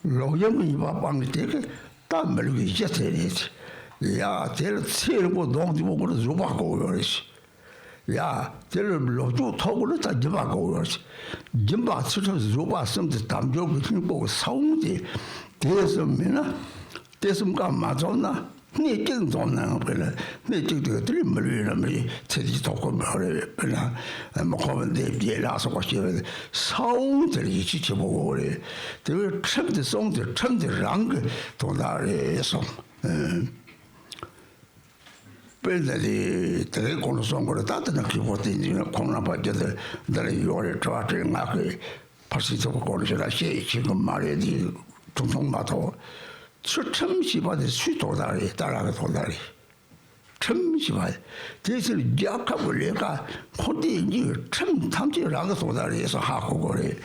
로용이 밥한 게 되게 다 멀리 이제 되지 야 될 세고 농지고 그래 주바고 그러지 야 될 로주 토고는 다 주바고 그러지 김바 추첨 주바 섬도 담조 그냥 보고 사운데 대해서면은 대সম가 맞았나 네 정도는 그래 네 저들이 물리는 체지 도고 말에 그냥 먹으면 되라서 같이 사운들이 지켜보고 그래 그 참대 송들 참대랑 그 도다에서 별들이 되게 고노송 거를 따뜻한 기분이 공나빠져들 나를 요래 좋아지는 그 벌써 저거 고르셔라 지금 말이지 통통마도 추첨시바의 수도다리 따라가 도다리 첨시바 대신 약하고 내가 혼자 이제 참 탐지라고 도다리에서 하고 그래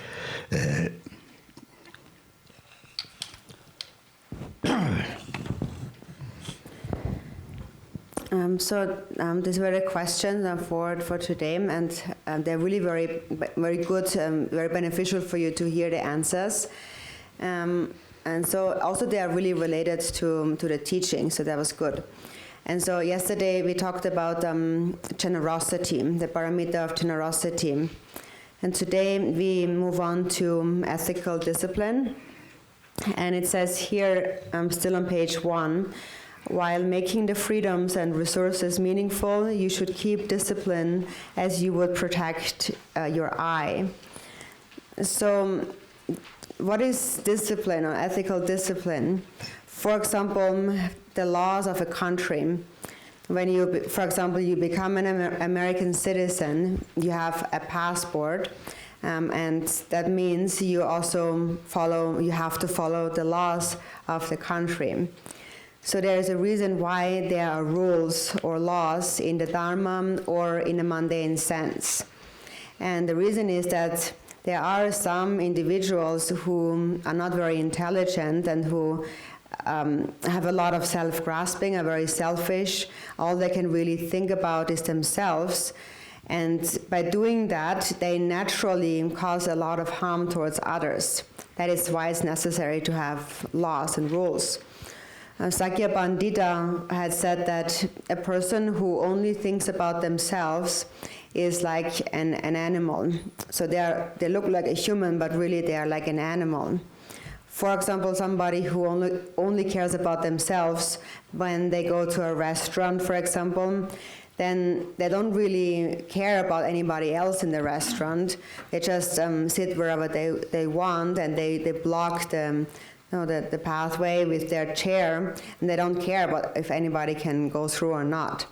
These were the questions for today, and they're really very good, very beneficial for you to hear the answers. And so also they are really related to the teaching, so that was good. And so yesterday we talked about generosity, the paramita of generosity. And today we move on to ethical discipline. And it says here, still on page 1, While making the freedoms and resources meaningful, you should keep discipline as you would protect your eye. So, what is discipline or ethical discipline? For example, the laws of a country. When you, for example, you become an American citizen, you have a passport, and that means you also have to follow the laws of the country. So there is a reason why there are rules or laws in the Dharma or in a mundane sense. And the reason is that there are some individuals who are not very intelligent and who have a lot of self-grasping, are very selfish. All they can really think about is themselves. And by doing that, they naturally cause a lot of harm towards others. That is why it's necessary to have laws and rules. Sakya Pandita had said that a person who only thinks about themselves is like an animal. So they look like a human, but really they are like an animal. For example, somebody who only cares about themselves, when they go to a restaurant, for example, then they don't really care about anybody else in the restaurant. They just sit wherever they want, and they block the pathway with their chair, and they don't care about if anybody can go through or not.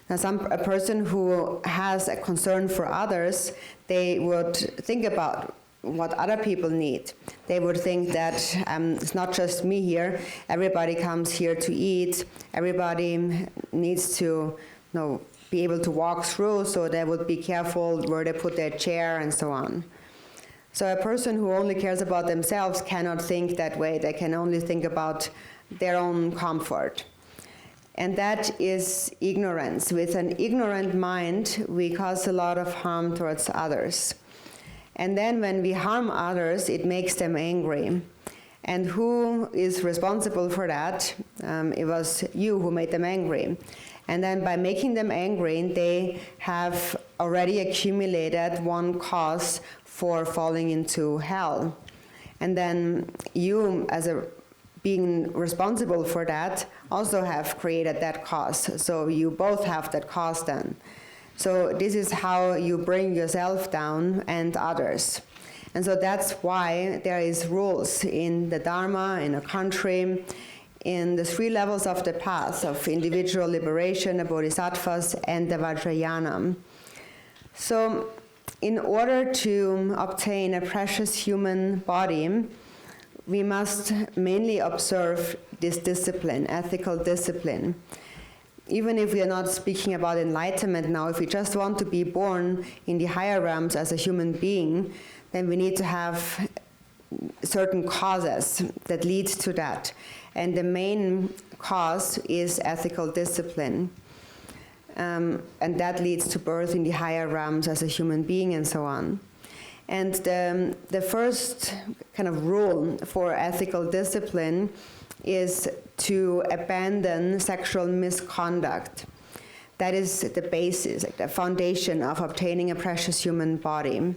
Now, a person who has a concern for others, they would think about what other people need. They would think that it's not just me here, everybody comes here to eat, everybody needs to be able to walk through, so they would be careful where they put their chair and so on. So a person who only cares about themselves cannot think that way. They can only think about their own comfort. And that is ignorance. With an ignorant mind, we cause a lot of harm towards others. And then when we harm others, it makes them angry. And who is responsible for that? It was you who made them angry. And then by making them angry, they have already accumulated one cause for falling into hell. And then you, as being responsible for that, also have created that cause. So you both have that cause then. So this is how you bring yourself down and others. And so that's why there is rules in the Dharma, in a country, in the 3 levels of the path of individual liberation, the Bodhisattvas, and the Vajrayana. So in order to obtain a precious human body, we must mainly observe this discipline, ethical discipline. Even if we are not speaking about enlightenment now, if we just want to be born in the higher realms as a human being, then we need to have certain causes that lead to that. And the main cause is ethical discipline. And that leads to birth in the higher realms as a human being and so on. And the first kind of rule for ethical discipline is to abandon sexual misconduct. That is the basis, like the foundation of obtaining a precious human body.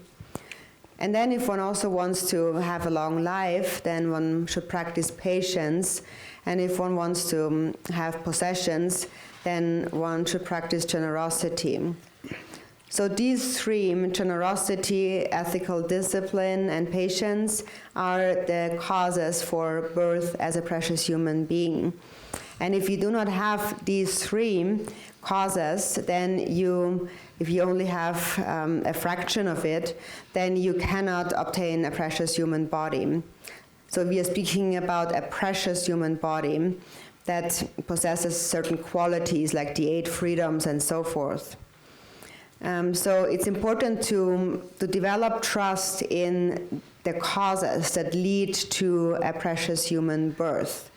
And then if one also wants to have a long life, then one should practice patience. And if one wants to have possessions, then one should practice generosity. So these 3, generosity, ethical discipline, and patience, are the causes for birth as a precious human being. And if you do not have these 3 causes, then if you only have a fraction of it, then you cannot obtain a precious human body. So we are speaking about a precious human body that possesses certain qualities like the 8 freedoms and so forth. So it's important to develop trust in the causes that lead to a precious human birth.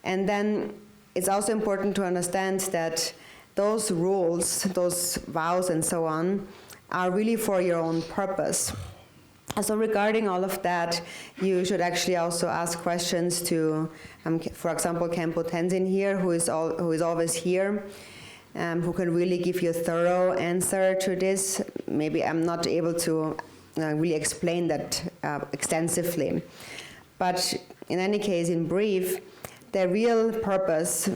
And then it's also important to understand that those rules, those vows and so on, are really for your own purpose. So regarding all of that, you should actually also ask questions to, for example, Khenpo Tenzin here, who is always here, who can really give you a thorough answer to this. Maybe I'm not able to really explain that extensively. But in any case, in brief, the real purpose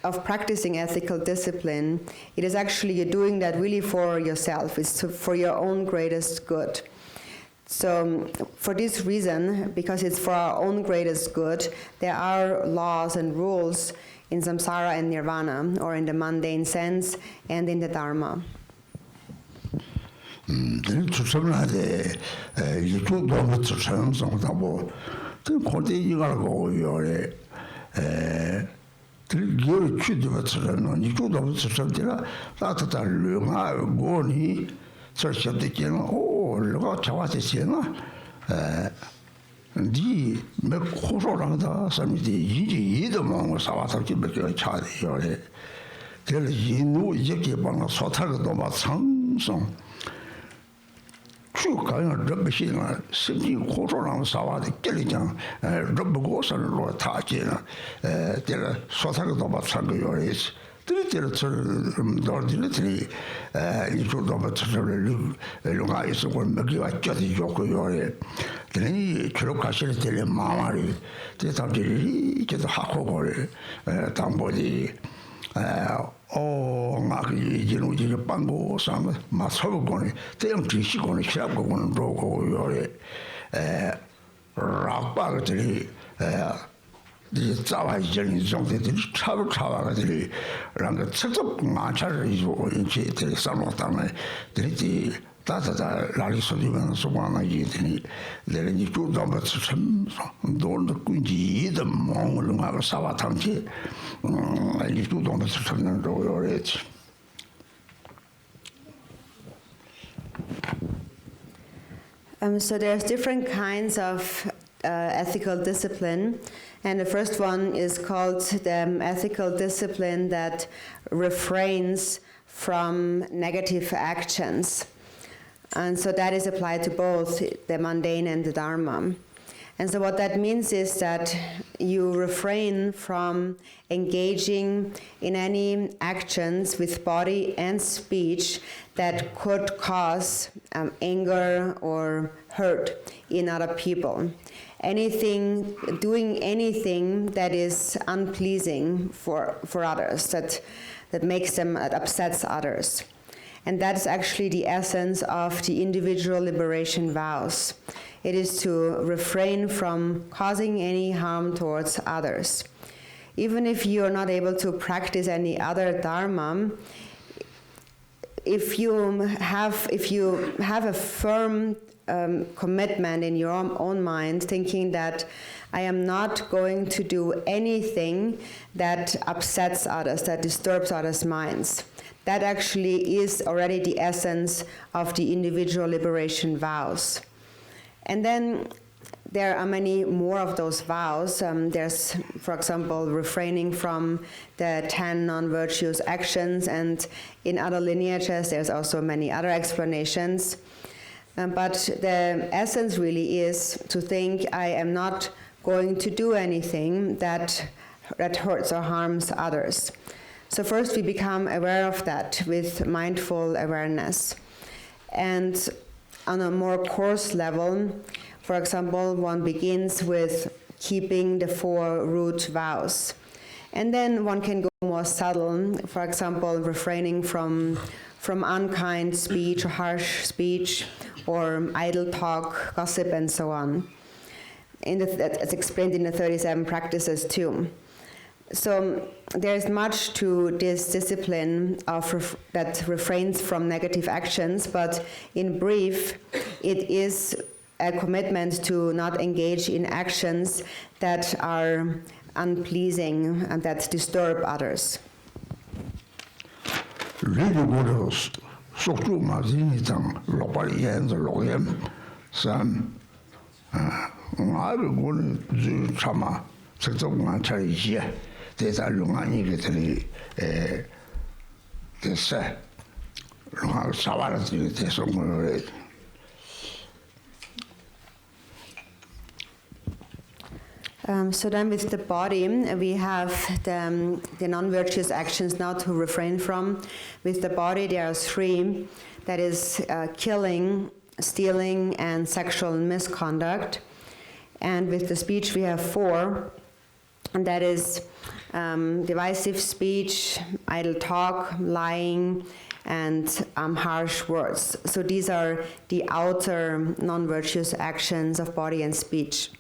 of practicing ethical discipline, it is actually you're doing that really for yourself. It's for your own greatest good. So for this reason, because it's for our own greatest good, there are laws and rules in samsara and nirvana, or in the mundane sense, and in the dharma. 디 메코로랑다 사미디 이지이도 뭐 사와서기 몇개 차대요래 될 인우 이제 방아 소타도 막 상성 추가는 접시나 심지 코로랑 사와디 깨리장 접고서로 타지나 될 소타도 막 상거요래 들을 너들이 이쪽도 맞춰서를 롱아이서 걸 왔죠지 좋고요. 그러니 주로 가실 때 마마리 대답들이 이제도 하고 거를 담보지 막 이제는 빵고 상 맞서고 거는 대형 지시고는 시작하고 거는 로고요. 락바들이 이 자와이적인 정도들이 차와가들이 랑가 책적 마차를 이고 인체 될 상황당에 들이 다다다 라리소리면 소관나 이더니 내려니 주도 참 돈도 군지도 몽을가 사와탐지 이 주도 참 로요레지 So there's different kinds of ethical discipline. And the first one is called the ethical discipline that refrains from negative actions. And so that is applied to both the mundane and the dharma. And so what that means is that you refrain from engaging in any actions with body and speech that could cause anger or hurt in other people. Doing anything that is unpleasing for others, that upsets others. And that is actually the essence of the individual liberation vows. It is to refrain from causing any harm towards others. Even if you are not able to practice any other dharma, if you have a firm commitment in your own mind, thinking that I am not going to do anything that upsets others, that disturbs others' minds. That actually is already the essence of the individual liberation vows. And then there are many more of those vows. There's, for example, refraining from the 10 non-virtuous actions, and in other lineages there's also many other explanations. But the essence really is to think I am not going to do anything that hurts or harms others. So first we become aware of that with mindful awareness. And on a more coarse level, for example, one begins with keeping the 4 root vows. And then one can go more subtle, for example, refraining from unkind speech or harsh speech, or idle talk, gossip, and so on. That's explained in the 37 practices too. So there's much to this discipline that refrains from negative actions, but in brief, it is a commitment to not engage in actions that are unpleasing and that disturb others. 속주 마진이당 로발이엔도 로엠 산 아르고는 참아 색적만 차리지 대살롱아니 그들이 됐어 롱아 사와라지 대성을 So then with the body, we have the non-virtuous actions now to refrain from. With the body, there are 3. That is killing, stealing, and sexual misconduct. And with the speech, we have 4. and that is divisive speech, idle talk, lying, and harsh words. So these are the outer non-virtuous actions of body and speech.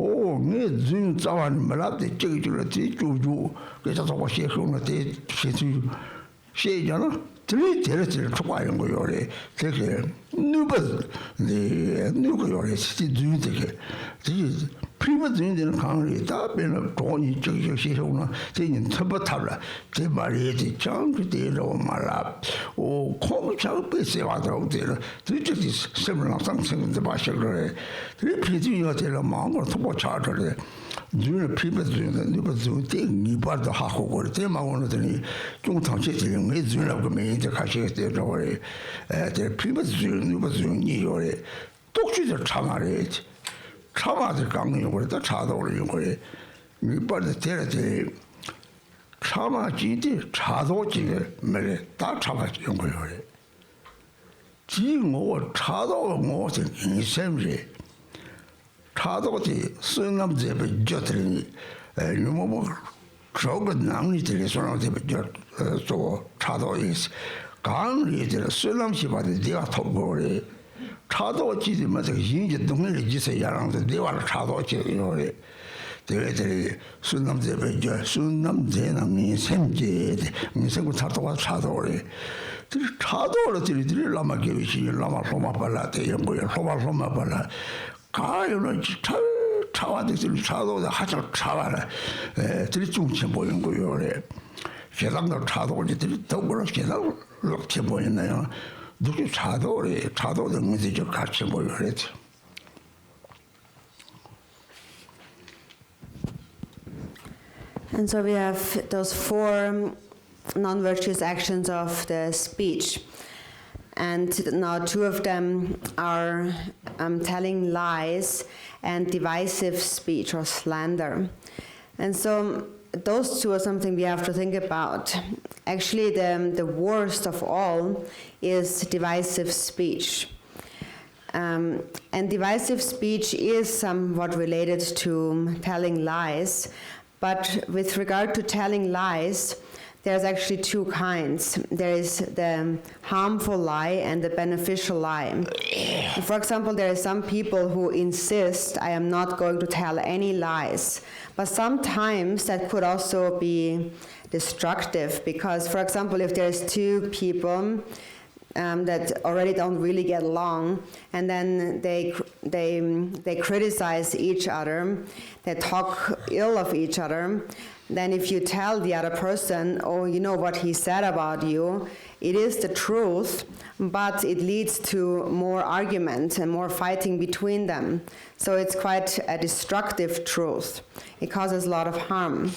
Oh, ne Jun Zawan Malab, the Juju, get us over here from the day, she, Jana, 3 territory to buy and go, take care. Nubas, the nuclear city doing take it. Prima doing the country, that been a corny Juju, saying Tabatala, they married the chunk, they know my lap. Oh, call child, be say what out there. Three just similar something in the Bashar. 3 pretty you tell a monk or to watch charter. During the people doing the new thing, you bought the Hako or them. I wanted to don't touch it in the Zuna of me in the cashier. The people doing New York. Don't you the Tamarate? Tama the coming over the child or you were. You bought the territory. Tama Giti, Chado, Mary, that Tama Jungle. Jing or Chado more than in the same way. 차도지 수남 제베 저트리니 유모모 저거 남니들이 소남 제베 저 차도이스 강리들 수남시 바데 네가 통고래 차도지지 맞아 인지 동네를 지세 야랑도 네가 차도지 요래 대들이 수남 제베 저 수남 제남니 샘제 무슨 차도가 차도래 차도를 들이들이 라마게위시 라마 로마 발라테 연구야 로마 발라 가요는 차와들이 차도다 하자 차와라 들이 중치 보이는 거요래 계단도 차도들이 더불어 계단 이렇게 보이나요 누구 차도를 문제 좀 같이 보여야지. And so we have those 4 non-virtuous actions of the speech. And now 2 of them are telling lies and divisive speech or slander. And so those 2 are something we have to think about. Actually, the worst of all is divisive speech. And divisive speech is somewhat related to telling lies. But with regard to telling lies, there's actually 2 kinds. There is the harmful lie and the beneficial lie. For example, there are some people who insist, I am not going to tell any lies. But sometimes that could also be destructive because, for example, if there's 2 people that already don't really get along, and then they criticize each other, they talk ill of each other, then if you tell the other person, oh, you know what he said about you, it is the truth, but it leads to more argument and more fighting between them. So it's quite a destructive truth. It causes a lot of harm.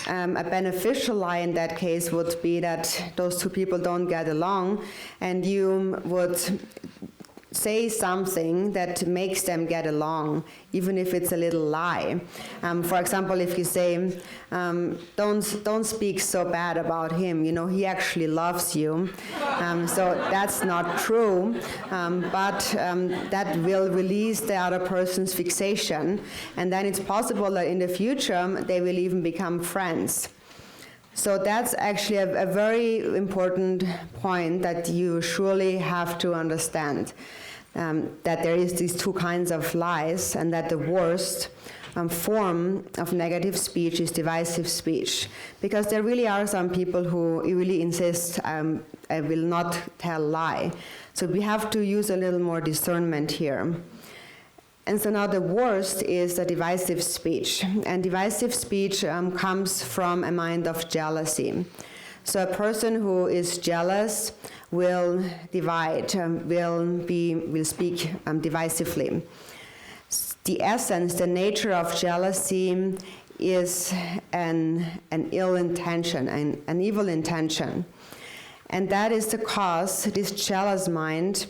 A beneficial lie in that case would be that those 2 people don't get along, and you would say something that makes them get along, even if it's a little lie. For example, if you say, don't speak so bad about him, you know, he actually loves you. So that's not true, but that will release the other person's fixation, and then it's possible that in the future they will even become friends. So that's actually a very important point that you surely have to understand, that there is these 2 kinds of lies, and that the worst form of negative speech is divisive speech. Because there really are some people who really insist, I will not tell lie. So we have to use a little more discernment here. And so now the worst is the divisive speech. And divisive speech comes from a mind of jealousy. So a person who is jealous will divide, will speak divisively. The essence, the nature of jealousy is an ill intention, an evil intention. And that is the cause, this jealous mind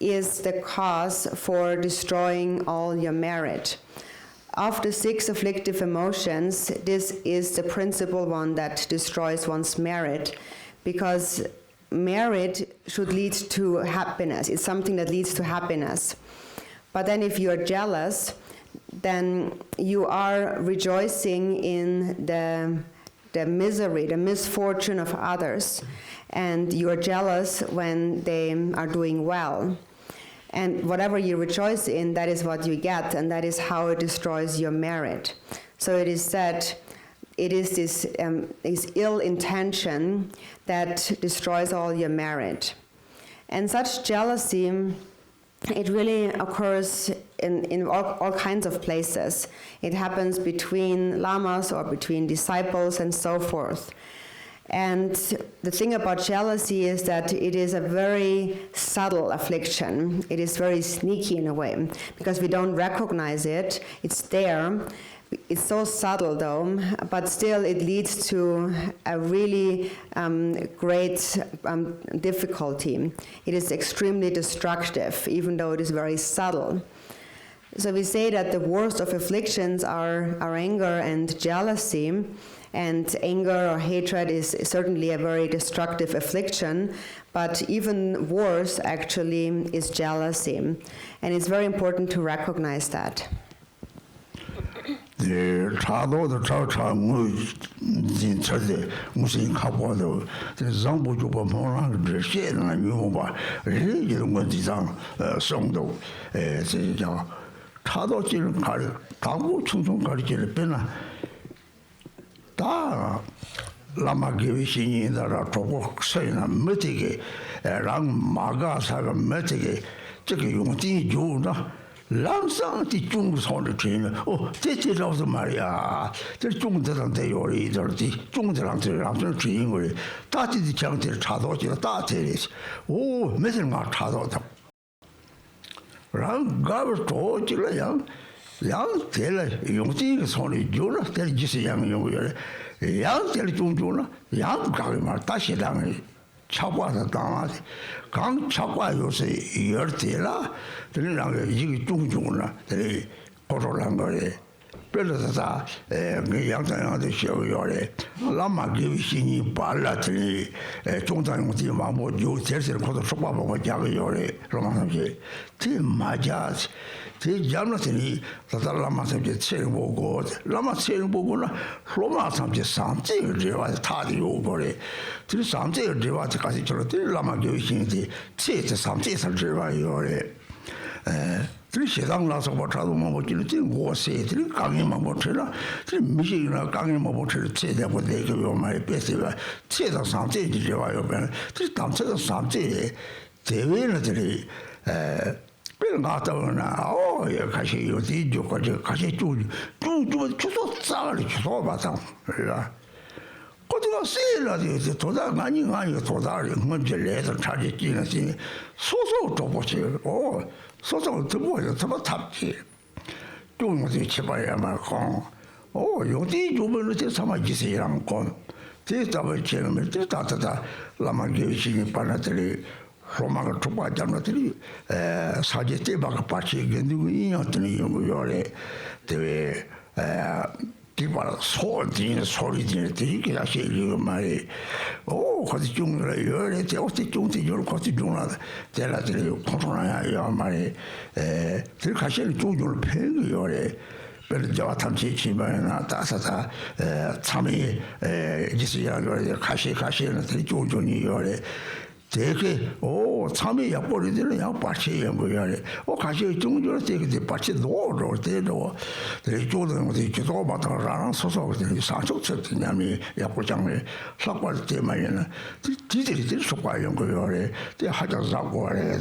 is the cause for destroying all your merit. Of the 6 afflictive emotions, this is the principal one that destroys one's merit, because merit should lead to happiness. It's something that leads to happiness. But then if you are jealous, then you are rejoicing in the misery, the misfortune of others, and you are jealous when they are doing well. And whatever you rejoice in, that is what you get, and that is how it destroys your merit. So it is said, it is this ill intention that destroys all your merit. And such jealousy, it really occurs in all kinds of places. It happens between lamas or between disciples and so forth. And the thing about jealousy is that it is a very subtle affliction. It is very sneaky in a way, because we don't recognize it. It's there. It's so subtle though, but still it leads to a really great difficulty. It is extremely destructive, even though it is very subtle. So we say that the worst of afflictions are anger and jealousy. And anger or hatred is certainly a very destructive affliction, but even worse actually is jealousy. And it's very important to recognize that. The chado the cha in chade musin kabo the zambu juba mona de she na yu ba ri ji ngo ji zang song do ce ja chado ji ka ga bu chung chung ka ji le bena 다 라마 게위신이 나라 도고 세나 메티게 랑 마가사가 메티게 저게 용진이 좋나 랑상티 중소를 주는这就是 말이야 저 중들한테 요리 저기 중들한테 랑상 주인 거리 다지지 장들 차도지 다들이 오 매일마 차도다 랑 가버 도지라야 양 될 용지 소리 주나 될 지시 양 용을 양될 좀 주나 양 가게 말 다시 당에 차과다 당하지 강 차과 요새 열대라 들으랑 이게 좀 주나 될 고로란 거래 별로다 그 양장한테 쉬어요래 라마 기신이 발라트리 중장용지 마모 요 제일 코도 속바보고 자고요래 로마상지 티 맞아스 티 잠나더니 라마상지 체를 보고 라마 체를 보고나 로마상지 상지를 제와 타디 오거래 그 상지를 제와 같이 저렇게 라마 기신이 체제 상지를 제와요래 그 시장 나서 뭐 차도 뭐 먹기는 고세 그 강의만 못 해라 그 미식이나 강의만 못 해라 제대로 되게 요 말이 뺏어가 제대로 상태지 좋아요 그 담쳐서 상태 대회는들이 별 나타나 예 같이 요지 저거 같이 쭉 주소 싸를 주소 봐서 그래 어디가 세라지 도다 많이 도다를 먼저 내서 찾지는 소소 좀 보세요 소소 듣고요. 저 탑지. 좀이 쳐봐야만 공. 요디 주변에 저 사마지세랑 건. 제답을 지으면 다다다 라마게신이 빠나들이 로마가 투바잖아들이 사제때 바가 빠치 견디고 이었더니 요래 대회 디바라 소리지는 되게 다시 이거 말이 거기 중으로 열에 어떻게 중대 열 거기 중으로 제라들이 코로나야 요 말이 들 가시는 중으로 팽이 열에 별저 탐지치면나 따사다 참이 기시야 열에 가시는 들이 중중이 열에 되게 참이 약벌이들은 약 받치는 거야. 가시 중조로 되게 받치 놓으러 되도 되게 조던 것이 저도 받아라는 소소들이 상속처냐미 약고장에 삭발 때문에는 지들이 속과연 거야. 때 하자고 그래.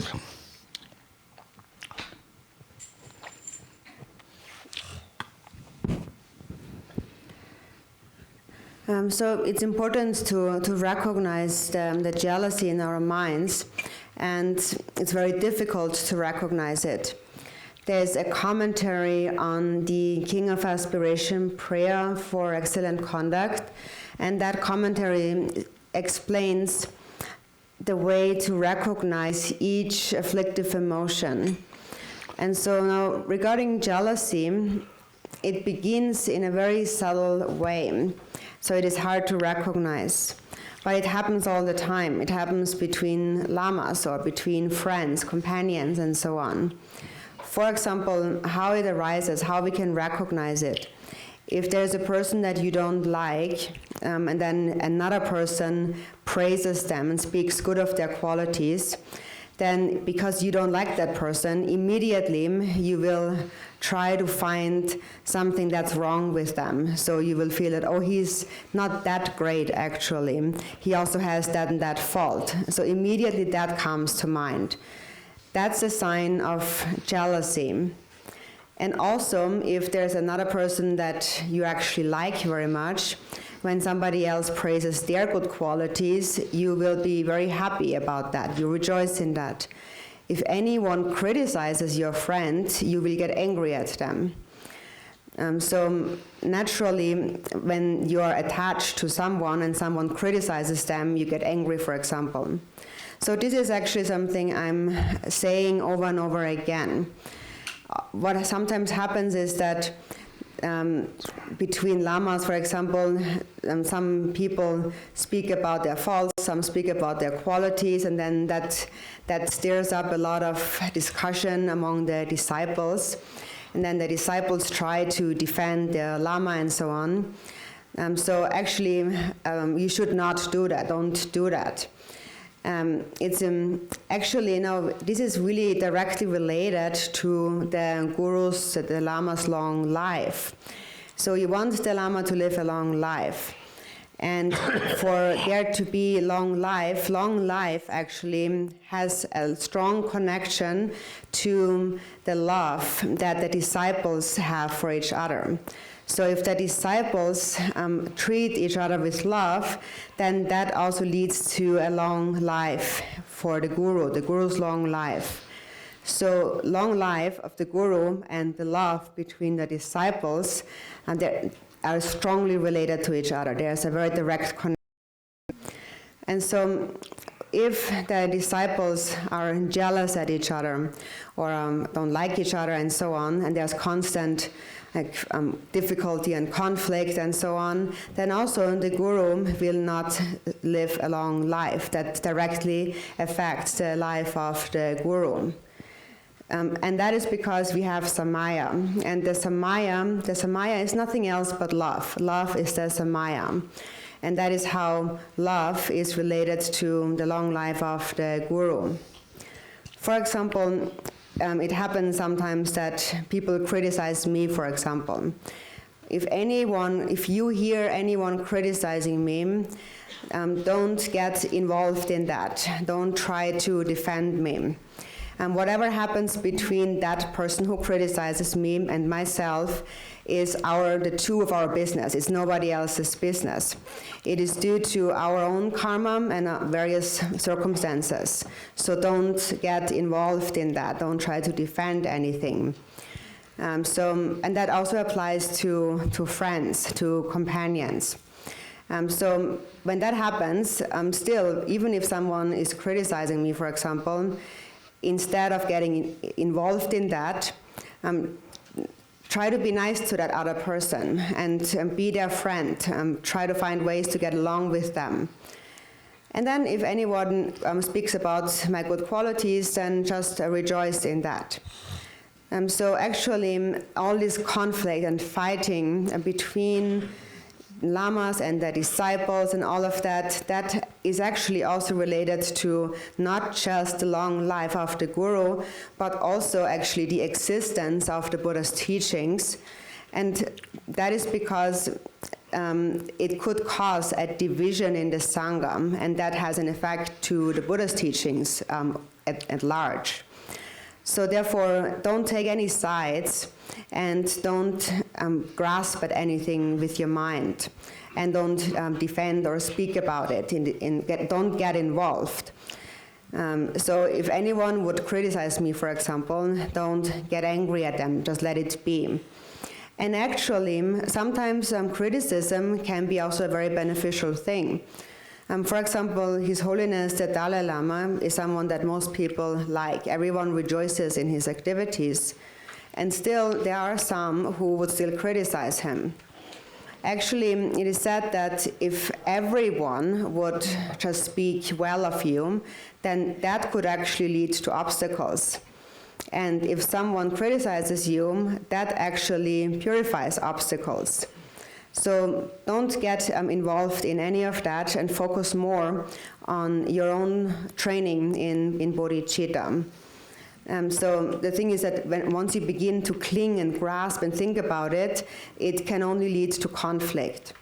So it's important to recognize the jealousy in our minds, and it's very difficult to recognize it. There's a commentary on the King of Aspiration prayer for excellent conduct, and that commentary explains the way to recognize each afflictive emotion. And so now, regarding jealousy, it begins in a very subtle way, so it is hard to recognize. But it happens all the time. It happens between lamas or between friends, companions, and so on. For example, how it arises, how we can recognize it. If there's a person that you don't like, and then another person praises them and speaks good of their qualities, then because you don't like that person, immediately you will try to find something that's wrong with them. So you will feel that, oh, he's not that great actually. He also has that and that fault. So immediately that comes to mind. That's a sign of jealousy. And also, if there's another person that you actually like very much, when somebody else praises their good qualities, you will be very happy about that. You rejoice in that. If anyone criticizes your friend, you will get angry at them. So naturally, when you are attached to someone and someone criticizes them, you get angry, for example. So this is actually something I'm saying over and over again. What sometimes happens is that between lamas, for example, some people speak about their faults, some speak about their qualities, and then that stirs up a lot of discussion among the disciples. And then the disciples try to defend their lama and so on. So actually, you should not do that. Don't do that. It's actually, this is really directly related to the guru's, the lama's long life. So you want the lama to live a long life. And for there to be long life actually has a strong connection to the love that the disciples have for each other. So if the disciples treat each other with love, then that also leads to a long life for the guru's long life. So long life of the guru and the love between the disciples they are strongly related to each other. There's a very direct connection. And so if the disciples are jealous at each other or don't like each other and so on, and there's constant difficulty and conflict and so on, then also the guru will not live a long life. That directly affects the life of the guru. And that is because we have samaya. And the samaya is nothing else but love. Love is the samaya. And that is how love is related to the long life of the guru. For example, it happens sometimes that people criticize me, for example. If you hear anyone criticizing me, don't get involved in that. Don't try to defend me. And whatever happens between that person who criticizes me and myself is the two of our business. It's nobody else's business. It is due to our own karma and various circumstances. So don't get involved in that. Don't try to defend anything. And that also applies to friends, to companions. So when that happens, still, even if someone is criticizing me, for example, instead of getting involved in that, try to be nice to that other person and be their friend. Try to find ways to get along with them. And then if anyone speaks about my good qualities, then just rejoice in that. So actually, all this conflict and fighting between lamas and the disciples and all of that is actually also related to not just the long life of the guru, but also actually the existence of the Buddha's teachings. And that is because it could cause a division in the Sangha, and that has an effect to the Buddha's teachings at large. So therefore, don't take any sides and don't grasp at anything with your mind, and don't defend or speak about it, don't get involved. So if anyone would criticize me, for example, don't get angry at them, just let it be. And actually, sometimes criticism can be also a very beneficial thing. For example, His Holiness the Dalai Lama is someone that most people like. Everyone rejoices in his activities. And still, there are some who would still criticize him. Actually, it is said that if everyone would just speak well of you, then that could actually lead to obstacles. And if someone criticizes you, that actually purifies obstacles. So don't get involved in any of that and focus more on your own training in bodhicitta. So the thing is that once you begin to cling and grasp and think about it, it can only lead to conflict.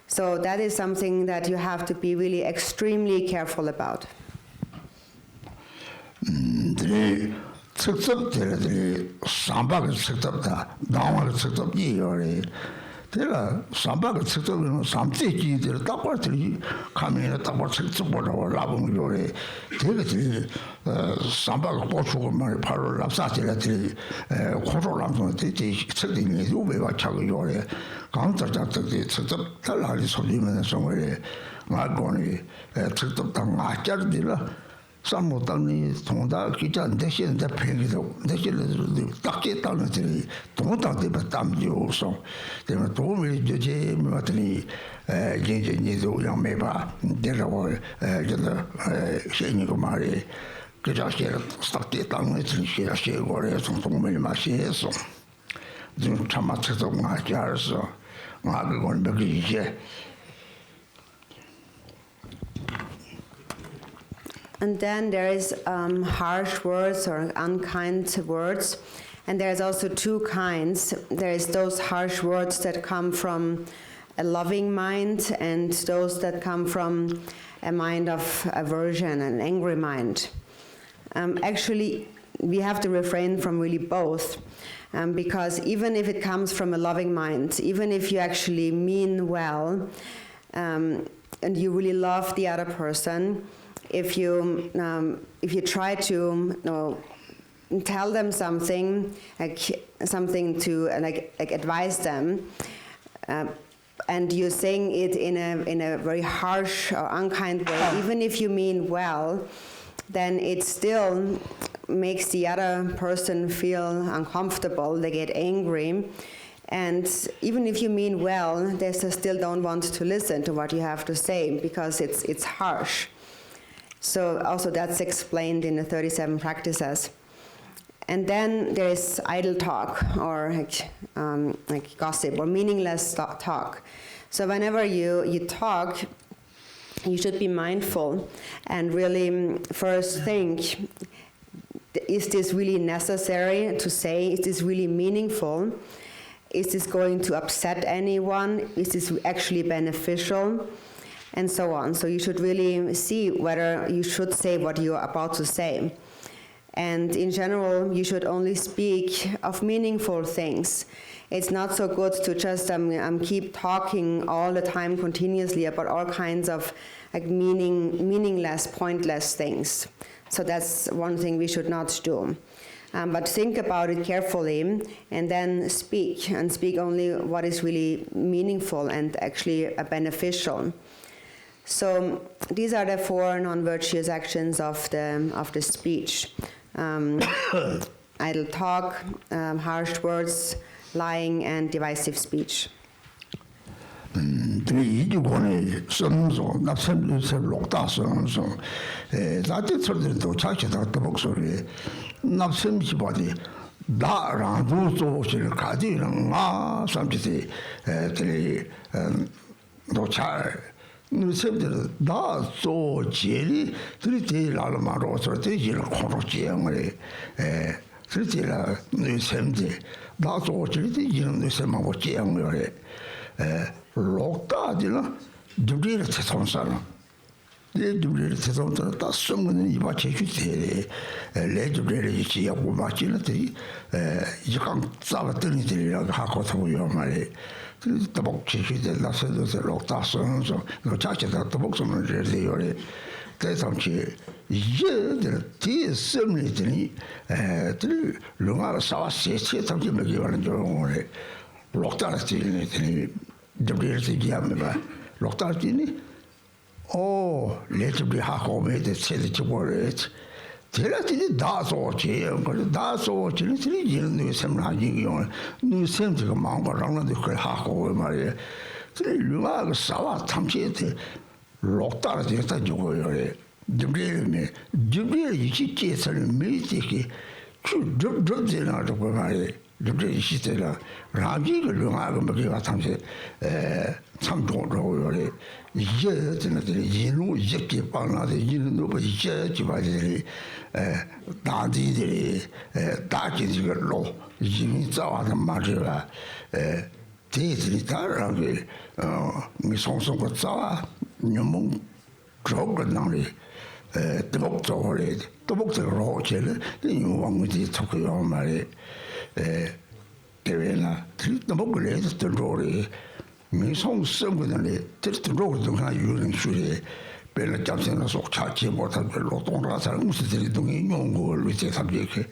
So that is something that you have to be really extremely careful about. Tela sambaga tsikto no samte ji de takwa tri kamina takwa tsikto bodo labung yore tela tri sambaga pochu ma paro lapsa tela tri khoro lamso te tsikti ni ube wa chag yore gang ta ta te tsikto tala ri so ni men so re ma goni tsikto tang a jar dila samotani tonda kitan deshin da pelido deshin takje tanati tonda de batamjo so de to mi je matni je ni do yang me ba de ro je da sheni ko mari que ja che stakje tanati che ja che gore so to mi ma che so de chama che so ma jar so ma go be je. And then there is harsh words or unkind words. And there's also two kinds. There is those harsh words that come from a loving mind and those that come from a mind of aversion, an angry mind. Actually, we have to refrain from really both. Because even if it comes from a loving mind, even if you actually mean well, and you really love the other person, if you try to tell them something, something to advise them, and you're saying it in a very harsh or unkind way, even if you mean well, then it still makes the other person feel uncomfortable. They get angry, and even if you mean well, they still don't want to listen to what you have to say because it's harsh. So also that's explained in the 37 practices. And then there is idle talk or like gossip or meaningless talk. So whenever you talk, you should be mindful and really first think, is this really necessary to say? Is this really meaningful? Is this going to upset anyone? Is this actually beneficial? And so on. So you should really see whether you should say what you're about to say. And in general, you should only speak of meaningful things. It's not so good to just keep talking all the time continuously about all kinds of meaningless, pointless things. So that's one thing we should not do. But think about it carefully and then speak, and speak only what is really meaningful and actually beneficial. So these are the 4 non-virtuous actions of the speech. Idle talk, harsh words, lying, and divisive speech. Da so jeli triti la maro so te jil khoro jengre triti la ne semde da so jeli te jil ne sema wo jengre lokta dila dubri te sonsana de dubri te sonsana ta sumne ni ba che te le dubri ji ya wo ba chi la te yikan za ba te ni te la ha ko to yo mare tabok chichi de la sedo de l'octason so no chacha da tabok so non je yore te samchi je de ti semni tri lunga sa se samchi me ge wan jo ore l'octar ti ni de bir ti ya me ba l'octar ti ni oh, let's be hako me the city to work. Tell us that's all chair, but that's all children, you know, some hanging new scented among around the hako, Maria. You are Sala Tamchete, locked out at the joy. The real you see, and me, drop the out of my. The British said, Raji, some don't know, yet, you know, Jackie Pana, you know, but church by the Dadi, Daki law, Jimmy Zawa, the Majora, Tate, Taragi, Miss Onson Zawa, Yamon, Drogan, the book already, the book the raw chiller, then you want me to talk on my. Terena, the Mogulator, the Rory, Miss Home Summerly, just the road to have you and Shuri, Bella Johnson, or Chachi, what I've got on Rasa, Musty doing young with the subject.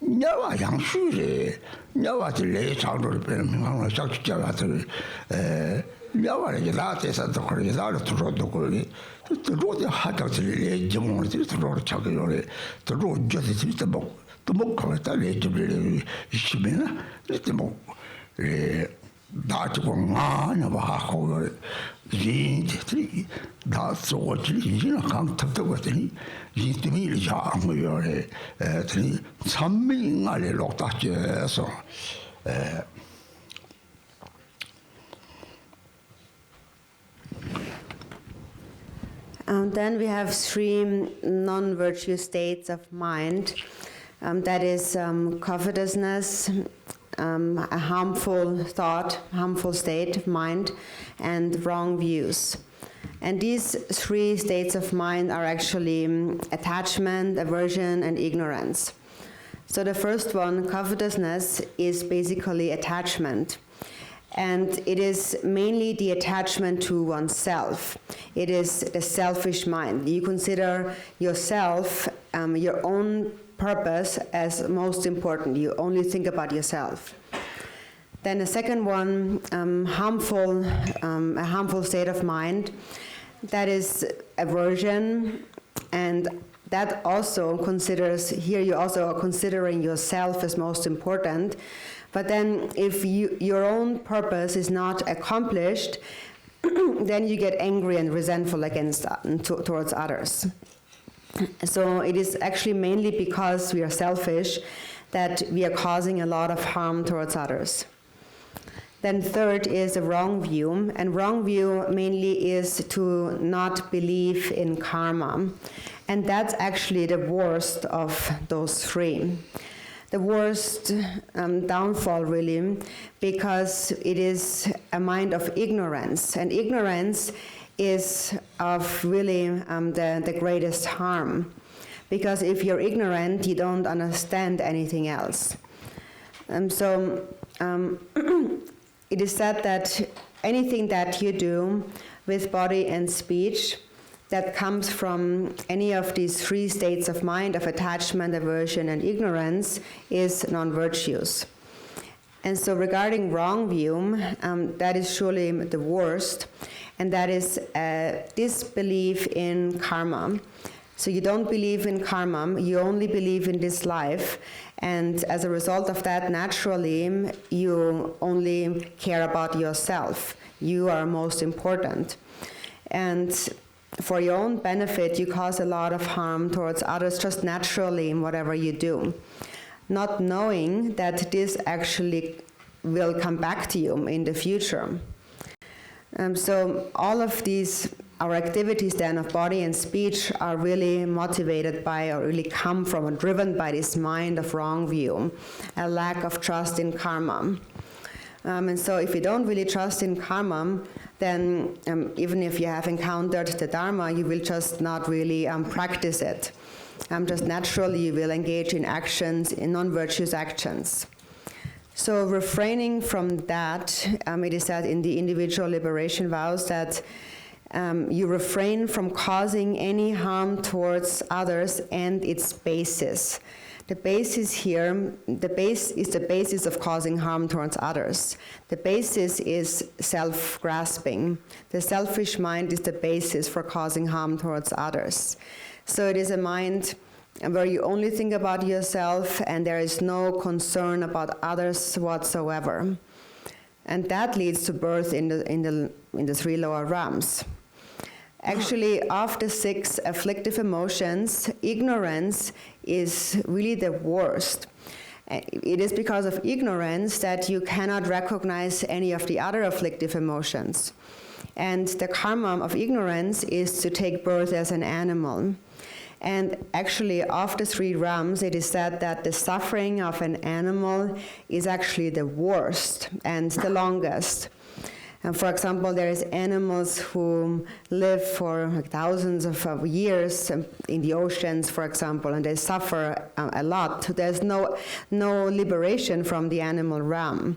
No, I am Shuri, no, at the late out of the pen, on a such character. No, I get at the corridor to road the Goli. The road had out the Jamon, the road Chakori, the road just the book. The book of the lady Shimena, the book. That's one of a hako. That's what you can't talk about any. To me, young, something I looked at you. So, then we have 3 non-virtuous states of mind. That is covetousness, a harmful thought, harmful state of mind, and wrong views. And these 3 states of mind are actually attachment, aversion, and ignorance. So the first one, covetousness, is basically attachment. And it is mainly the attachment to oneself. It is the selfish mind. You consider yourself, your own purpose as most important. You only think about yourself. Then the second one, a harmful state of mind, that is aversion, and that also considers, here you also are considering yourself as most important. But then if your own purpose is not accomplished, then you get angry and resentful towards others. So it is actually mainly because we are selfish that we are causing a lot of harm towards others. Then third is a wrong view, and wrong view mainly is to not believe in karma. And that's actually the worst of those 3. The worst downfall, really, because it is a mind of ignorance. And ignorance is of really the greatest harm. Because if you're ignorant, you don't understand anything else. So it is said that anything that you do with body and speech that comes from any of these 3 states of mind, of attachment, aversion, and ignorance, is non-virtuous. And so regarding wrong view, that is surely the worst, and that is disbelief in karma. So you don't believe in karma, you only believe in this life, and as a result of that, naturally, you only care about yourself. You are most important. And for your own benefit, you cause a lot of harm towards others just naturally in whatever you do, not knowing that this actually will come back to you in the future. So all of these, our activities then of body and speech are really motivated by, or really come from or driven by this mind of wrong view, a lack of trust in karma. And so if you don't really trust in karma, then even if you have encountered the Dharma, you will just not really practice it. Just naturally you will engage in actions, in non-virtuous actions. So refraining from that, it is said in the individual liberation vows that you refrain from causing any harm towards others and its basis. The basis here, the base is the basis of causing harm towards others. The basis is self-grasping. The selfish mind is the basis for causing harm towards others. So it is a mind where you only think about yourself and there is no concern about others whatsoever. And that leads to birth in the 3 lower realms. Actually, of the 6 afflictive emotions, ignorance is really the worst. It is because of ignorance that you cannot recognize any of the other afflictive emotions. And the karma of ignorance is to take birth as an animal. And actually, of the 3 realms, it is said that the suffering of an animal is actually the worst and the longest. And for example, there is animals who live for thousands of years in the oceans, for example, and they suffer a lot. There's no liberation from the animal realm.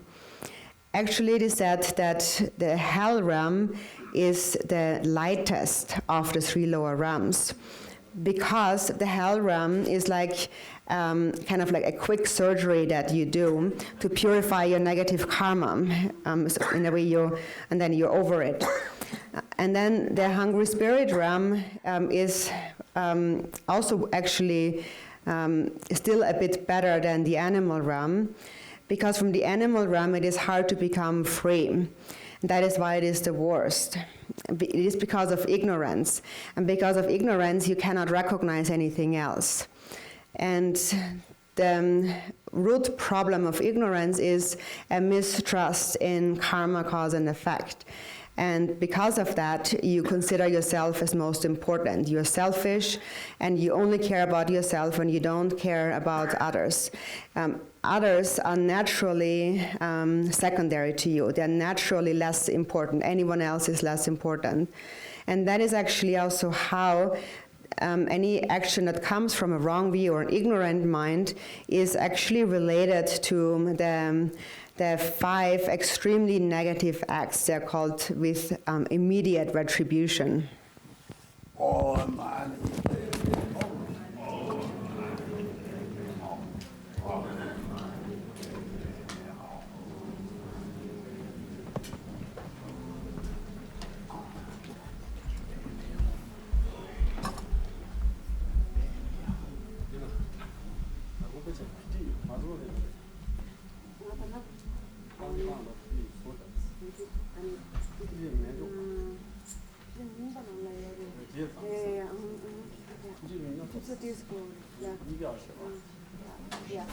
Actually, it is said that the hell realm is the lightest of the 3 lower realms, because the hell realm is like kind of like a quick surgery that you do to purify your negative karma. So in a way, and then you're over it. And then the hungry spirit realm is also actually still a bit better than the animal realm, because from the animal realm it is hard to become free. That is why it is the worst. It is because of ignorance. And because of ignorance, you cannot recognize anything else. And the root problem of ignorance is a mistrust in karma, cause, and effect. And because of that, you consider yourself as most important. You're selfish, and you only care about yourself when you don't care about others. Others are naturally secondary to you. They're naturally less important. Anyone else is less important. And that is actually also how any action that comes from a wrong view or an ignorant mind is actually related to the 5 extremely negative acts. They're called with immediate retribution. Oh, man. Yeah.